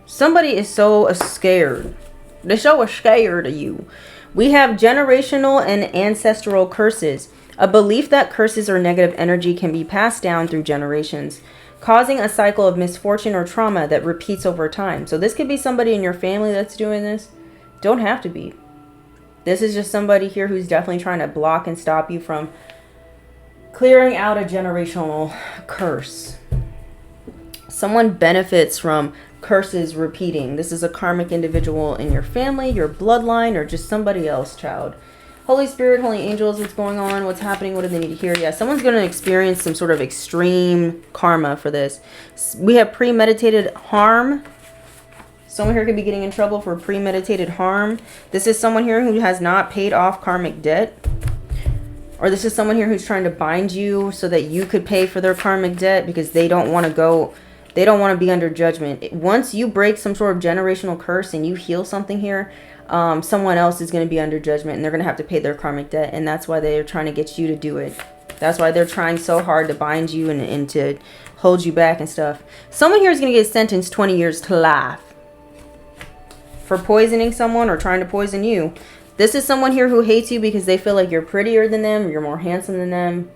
Somebody is so scared. They're so scared of you. We have generational and ancestral curses. A belief that curses or negative energy can be passed down through generations, causing a cycle of misfortune or trauma that repeats over time. So this could be somebody in your family that's doing this. Don't have to be. This is just somebody here who's definitely trying to block and stop you from clearing out a generational curse. Someone benefits from curses repeating. This is a karmic individual in your family, your bloodline, or just somebody else, child. Holy Spirit, Holy Angels, what's going on? What's happening? What do they need to hear? Yeah, someone's going to experience some sort of extreme karma for this. We have premeditated harm. Someone here could be getting in trouble for premeditated harm. This is someone here who has not paid off karmic debt. Or this is someone here who's trying to bind you so that you could pay for their karmic debt, because they don't want to be under judgment. Once you break some sort of generational curse and you heal something here, someone else is going to be under judgment, and they're going to have to pay their karmic debt. And that's why they're trying to get you to do it. That's why they're trying so hard to bind you and to hold you back and stuff. Someone here is going to get sentenced 20 years to life for poisoning someone or trying to poison you. This is someone here who hates you because they feel like you're prettier than them, you're more handsome than them.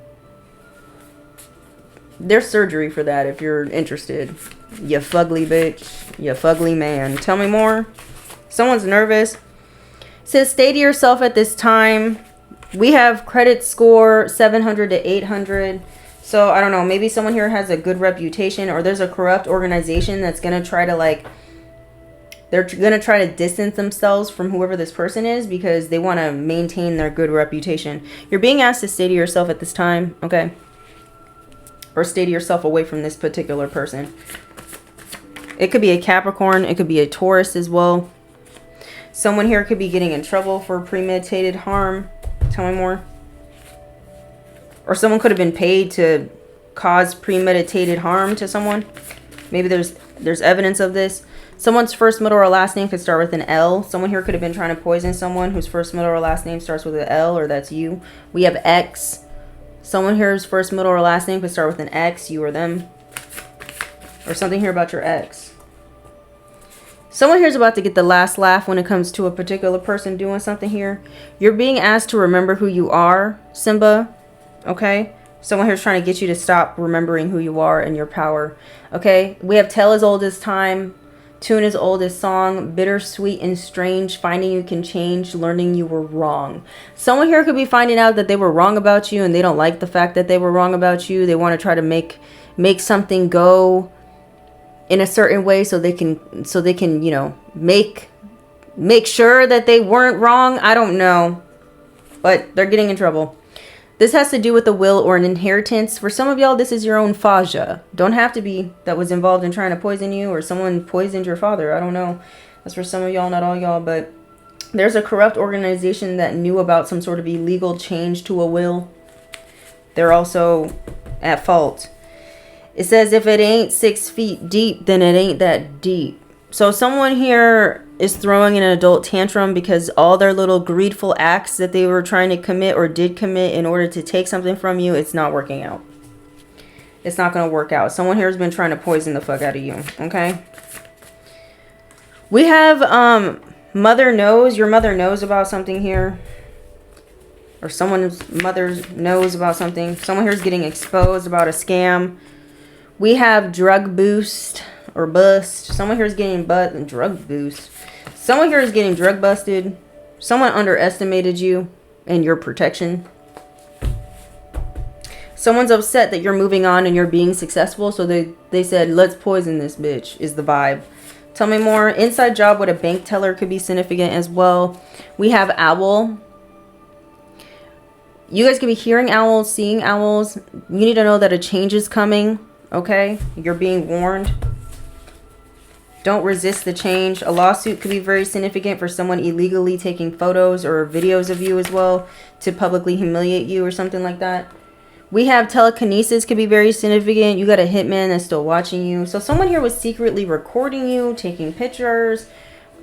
There's surgery for that if you're interested. You fugly bitch. You fugly man. Tell me more. Someone's nervous. It says stay to yourself at this time. We have credit score 700 to 800. So I don't know. Maybe someone here has a good reputation, or there's a corrupt organization that's going to try to they're going to try to distance themselves from whoever this person is because they want to maintain their good reputation. You're being asked to stay to yourself at this time, okay? Or stay to yourself away from this particular person. It could be a Capricorn. It could be a Taurus as well. Someone here could be getting in trouble for premeditated harm. Tell me more. Or someone could have been paid to cause premeditated harm to someone. Maybe there's evidence of this. Someone's first, middle, or last name could start with an L. Someone here could have been trying to poison someone whose first, middle, or last name starts with an L, or that's you. We have X. Someone here's first, middle, or last name could start with an X, you or them. Or something here about your ex. Someone here's about to get the last laugh when it comes to a particular person doing something here. You're being asked to remember who you are, Simba. Okay? Someone here's trying to get you to stop remembering who you are and your power. Okay? We have tale as old as time. Tune as old as song, bittersweet and strange, finding you can change, learning you were wrong. Someone here could be finding out that they were wrong about you, and they don't like the fact that they were wrong about you. They want to try to make something go in a certain way so they can, you know, make sure that they weren't wrong. I don't know, but they're getting in trouble. This has to do with a will or an inheritance. For some of y'all, this is your own Faja. Don't have to be that was involved in trying to poison you, or someone poisoned your father. I don't know. That's for some of y'all, not all y'all. But there's a corrupt organization that knew about some sort of illegal change to a will. They're also at fault. It says if it ain't 6 feet deep, then it ain't that deep. So someone here is throwing an adult tantrum because all their little greedful acts that they were trying to commit or did commit in order to take something from you, it's not working out. It's not going to work out. Someone here has been trying to poison the fuck out of you, okay? We have mother knows. Your mother knows about something here. or someone's mother knows about something. Someone here is getting exposed about a scam. We have drug boost or bust. Someone here is getting drug boost. Someone here is getting drug busted. Someone underestimated you and your protection. Someone's upset that you're moving on and you're being successful. So they said, let's poison this bitch, is the vibe. Tell me more. Inside job with a bank teller could be significant as well. We have owl. You guys could be hearing owls, seeing owls. You need to know that a change is coming. Okay? You're being warned. Don't resist the change. A lawsuit could be very significant for someone illegally taking photos or videos of you as well to publicly humiliate you or something like that. We have telekinesis could be very significant. You got a hitman that's still watching you. So someone here was secretly recording you, taking pictures,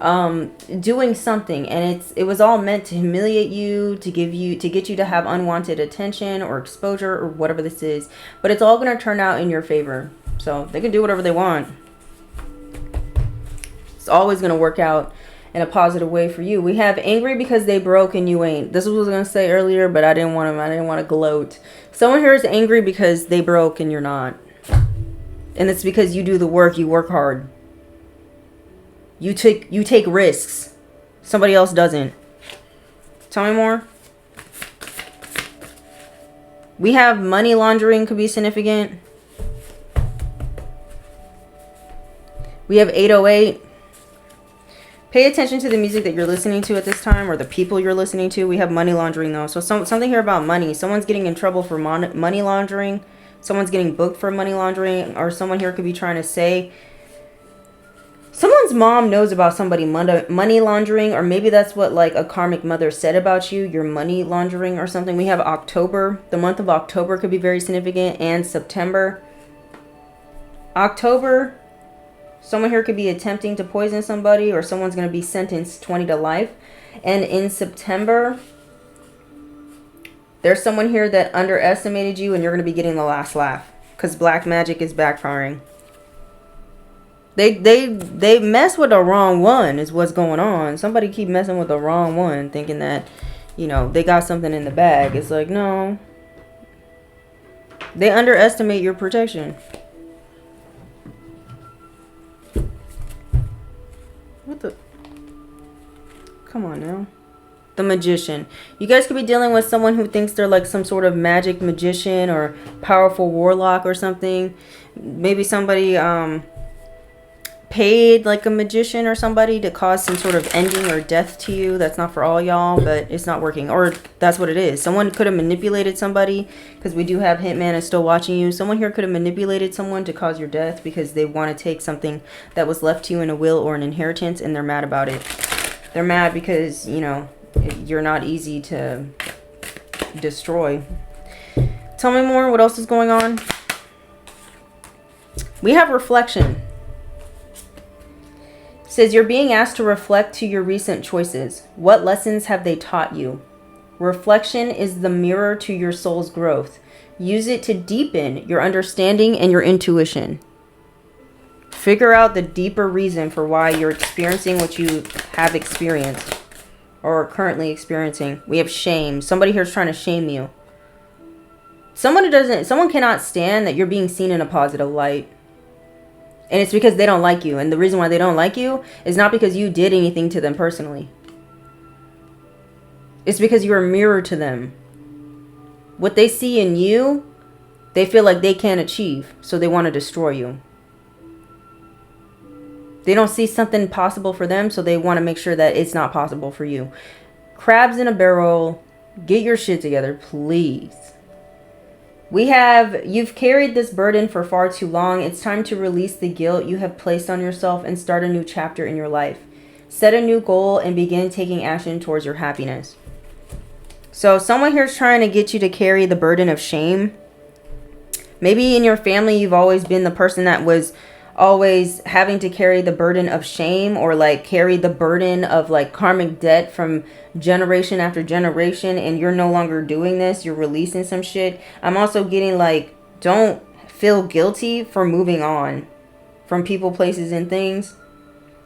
doing something, and it was all meant to humiliate you, to get you to have unwanted attention or exposure or whatever this is. But it's all going to turn out in your favor. So they can do whatever they want. It's always going to work out in a positive way for you. We have angry because they broke and you ain't. This is what I was going to say earlier, but I didn't want to gloat. Someone here is angry because they broke and you're not. And it's because you do the work, you work hard. You take risks. Somebody else doesn't. Tell me more. We have money laundering could be significant. We have 808. Pay attention to the music that you're listening to at this time, or the people you're listening to. We have money laundering though. So something here about money. Someone's getting in trouble for money laundering. Someone's getting booked for money laundering. Or someone here could be trying to say, someone's mom knows about somebody money laundering, or maybe that's what like a karmic mother said about you. You're money laundering or something. We have October. The month of October could be very significant, and September. October. Someone here could be attempting to poison somebody, or someone's going to be sentenced 20 to life. And in September, there's someone here that underestimated you and you're going to be getting the last laugh. Because black magic is backfiring. They mess with the wrong one is what's going on. Somebody keep messing with the wrong one, thinking that, you know, they got something in the bag. It's like, no. They underestimate your protection. What the? Come on now. The magician. You guys could be dealing with someone who thinks they're like some sort of magic magician or powerful warlock or something. Maybe somebody paid like a magician or somebody to cause some sort of ending or death to you. That's not for all y'all, but it's not working. Or that's what it is. Someone could have manipulated somebody, because we do have hitman is still watching you. Someone here could have manipulated someone to cause your death because they want to take something that was left to you in a will or an inheritance, and they're mad about it. They're mad because, you know, you're not easy to destroy. Tell me more. What else is going on? We have reflection. Says you're being asked to reflect to your recent choices. What lessons have they taught you? Reflection is the mirror to your soul's growth. Use it to deepen your understanding and your intuition. Figure out the deeper reason for why you're experiencing what you have experienced or are currently experiencing. We have shame. Somebody here is trying to shame you. Someone cannot stand that you're being seen in a positive light. And it's because they don't like you. And the reason why they don't like you is not because you did anything to them personally. It's because you're a mirror to them. What they see in you, they feel like they can't achieve. So they want to destroy you. They don't see something possible for them. So they want to make sure that it's not possible for you. Crabs in a barrel. Get your shit together, please. We have, you've carried this burden for far too long. It's time to release the guilt you have placed on yourself and start a new chapter in your life. Set a new goal and begin taking action towards your happiness. So someone here is trying to get you to carry the burden of shame. Maybe in your family, you've always been the person that was always having to carry the burden of shame, or like carry the burden of like karmic debt from generation after generation, and you're no longer doing this. You're releasing some shit. I'm also getting like, don't feel guilty for moving on from people, places, and things,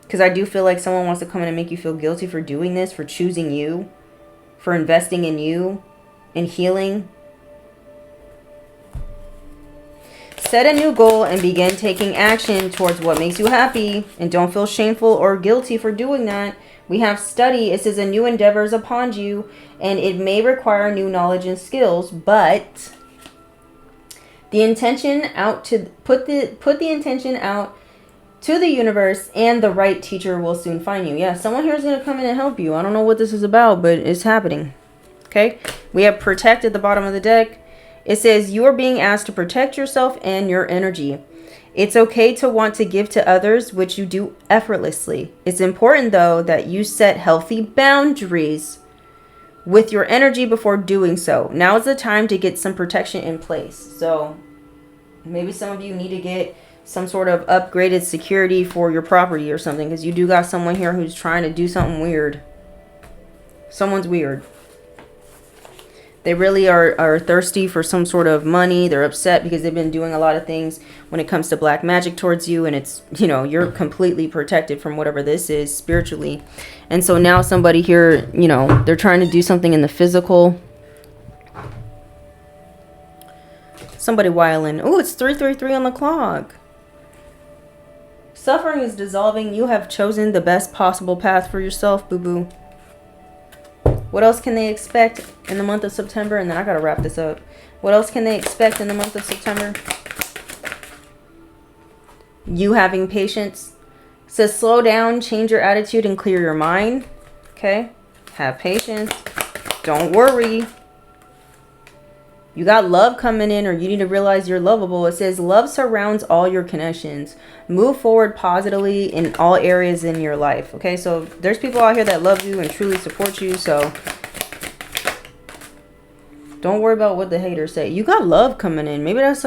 because I do feel like someone wants to come in and make you feel guilty for doing this, for choosing you, for investing in you. and healing. Set a new goal and begin taking action towards what makes you happy, and don't feel shameful or guilty for doing that. We have study. It says a new endeavor is upon you, and it may require new knowledge and skills, but the intention out to put the intention out to the universe, and the right teacher will soon find you. Yeah, someone here is going to come in and help you. I don't know what this is about, but it's happening. Okay, we have protect at the bottom of the deck. It says you are being asked to protect yourself and your energy. It's okay to want to give to others, which you do effortlessly. It's important, though, that you set healthy boundaries with your energy before doing so. Now is the time to get some protection in place. So maybe some of you need to get some sort of upgraded security for your property or something, because you do got someone here who's trying to do something weird. Someone's weird. They really are thirsty for some sort of money. They're upset because they've been doing a lot of things when it comes to black magic towards you. And it's, you know, you're completely protected from whatever this is spiritually. And so now somebody here, you know, they're trying to do something in the physical. Somebody whiling. Oh, it's 3:33 on the clock. Suffering is dissolving. You have chosen the best possible path for yourself, boo-boo. What else can they expect in the month of September? And then I got to wrap this up. What else can they expect in the month of September? You having patience. It says slow down, change your attitude, and clear your mind. Okay? Have patience. Don't worry. You got love coming in, or you need to realize you're lovable. It says love surrounds all your connections. Move forward positively in all areas in your life. Okay, so there's people out here that love you and truly support you. So don't worry about what the haters say. You got love coming in. Maybe that's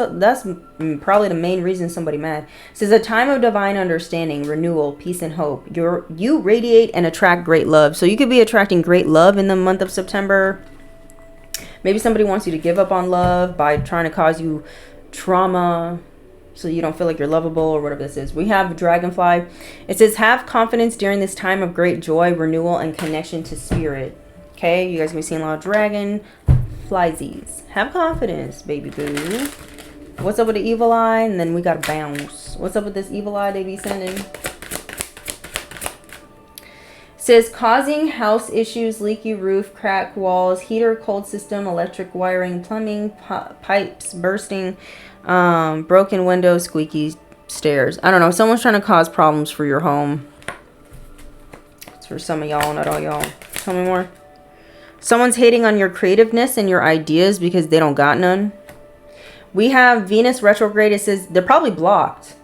probably the main reason somebody mad. It says a time of divine understanding, renewal, peace, and hope. You radiate and attract great love. So you could be attracting great love in the month of September. Maybe somebody wants you to give up on love by trying to cause you trauma so you don't feel like you're lovable or whatever this is. We have Dragonfly. It says have confidence during this time of great joy, renewal, and connection to spirit. Okay, you guys can be seeing a lot of dragon flysies. Have confidence, baby boo. What's up with the evil eye? And then we got to bounce. What's up with this evil eye they be sending? Says causing house issues, leaky roof, cracked walls, heater, cold system, electric wiring, plumbing, pipes bursting, broken windows, squeaky stairs. I don't know. Someone's trying to cause problems for your home. It's for some of y'all, not all y'all. Tell me more. Someone's hating on your creativeness and your ideas because they don't got none. We have Venus retrograde. It says they're probably blocked.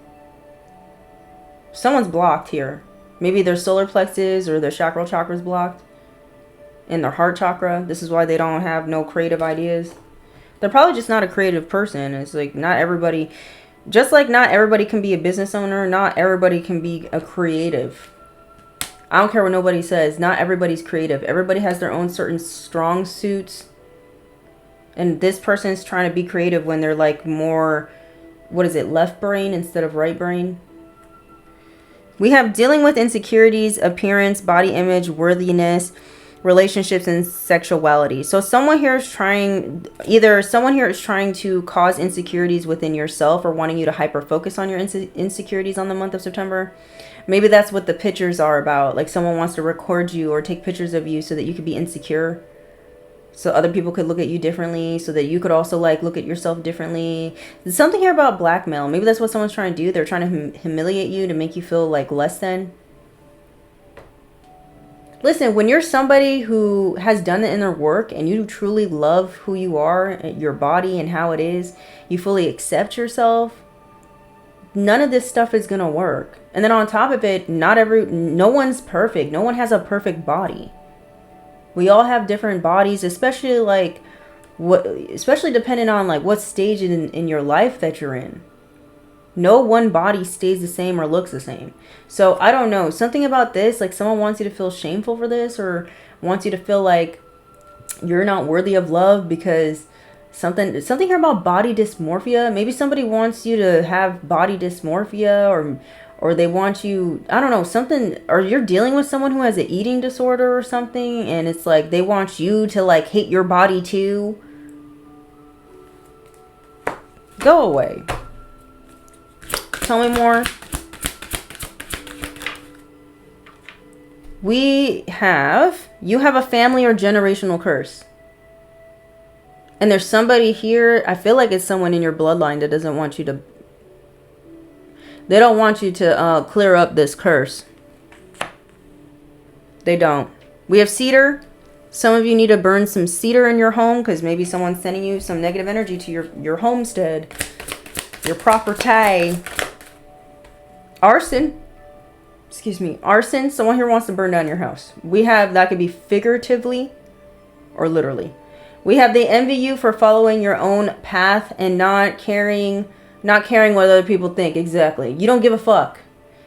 Someone's blocked here. Maybe their solar plexus or their chakra is blocked. And their heart chakra. This is why they don't have no creative ideas. They're probably just not a creative person. It's like not everybody, just like not everybody can be a business owner. Not everybody can be a creative. I don't care what nobody says. Not everybody's creative. Everybody has their own certain strong suits. And this person's trying to be creative when they're like more, what is it, left brain instead of right brain. We have dealing with insecurities, appearance, body image, worthiness, relationships, and sexuality. So someone here is trying to cause insecurities within yourself or wanting you to hyper focus on your insecurities on the month of September. Maybe that's what the pictures are about. Like someone wants to record you or take pictures of you so that you could be insecure. So other people could look at you differently, so that you could also like look at yourself differently. There's something here about blackmail. Maybe that's what someone's trying to do. They're trying to humiliate you to make you feel like less than. Listen, when you're somebody who has done the inner work and you truly love who you are, your body and how it is, you fully accept yourself, none of this stuff is going to work. And then on top of it, no one's perfect. No one has a perfect body. We all have different bodies, especially depending on like what stage in your life that you're in. No one body stays the same or looks the same. So I don't know, something about this, like someone wants you to feel shameful for this, or wants you to feel like you're not worthy of love because something here about body dysmorphia. Maybe somebody wants you to have body dysmorphia, or they want you, I don't know, something, or you're dealing with someone who has an eating disorder or something, and it's like they want you to like hate your body too. Go away. Tell me more. You have a family or generational curse. And there's somebody here, I feel like it's someone in your bloodline that doesn't want you to, they don't want you to clear up this curse. They don't. We have cedar. Some of you need to burn some cedar in your home because maybe someone's sending you some negative energy to your homestead, your property. Arson. Excuse me. Arson. Someone here wants to burn down your house. We have, that could be figuratively or literally. We have they envy you for following your own path and not caring what other people think. Exactly. You don't give a fuck.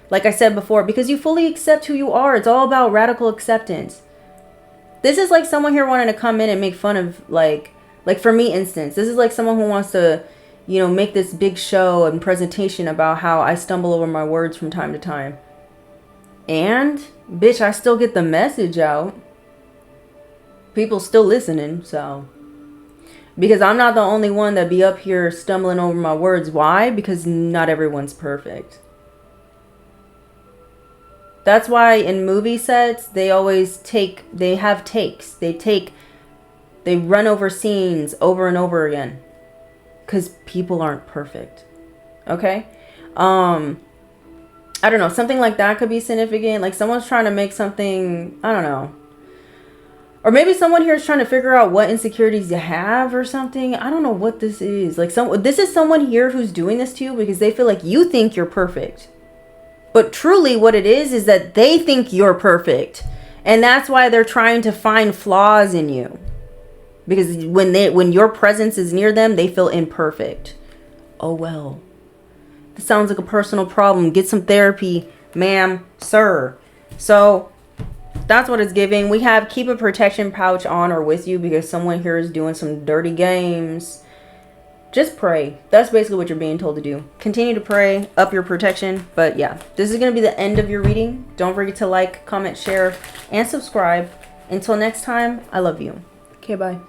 Like I said before, because you fully accept who you are. It's all about radical acceptance. This is like someone here wanting to come in and make fun of, like for me, instance, this is like someone who wants to, you know, make this big show and presentation about how I stumble over my words from time to time. And, bitch, I still get the message out. People still listening, so. Because I'm not the only one that be up here stumbling over my words. Why? Because not everyone's perfect. That's why in movie sets, they have takes. They run over scenes over and over again. Because people aren't perfect. Okay? I don't know. Something like that could be significant. Like someone's trying to make something, I don't know. Or maybe someone here is trying to figure out what insecurities you have or something. I don't know what this is. Like this is someone here who's doing this to you because they feel like you think you're perfect. But truly what it is that they think you're perfect. And that's why they're trying to find flaws in you. Because when your presence is near them, they feel imperfect. Oh well. This sounds like a personal problem. Get some therapy, ma'am, sir. So that's what it's giving. We have keep a protection pouch on or with you because someone here is doing some dirty games. Just pray. That's basically what you're being told to do. Continue to pray, up your protection. But yeah, this is going to be the end of your reading. Don't forget to like, comment, share, and subscribe. Until next time, I love you. Okay, bye.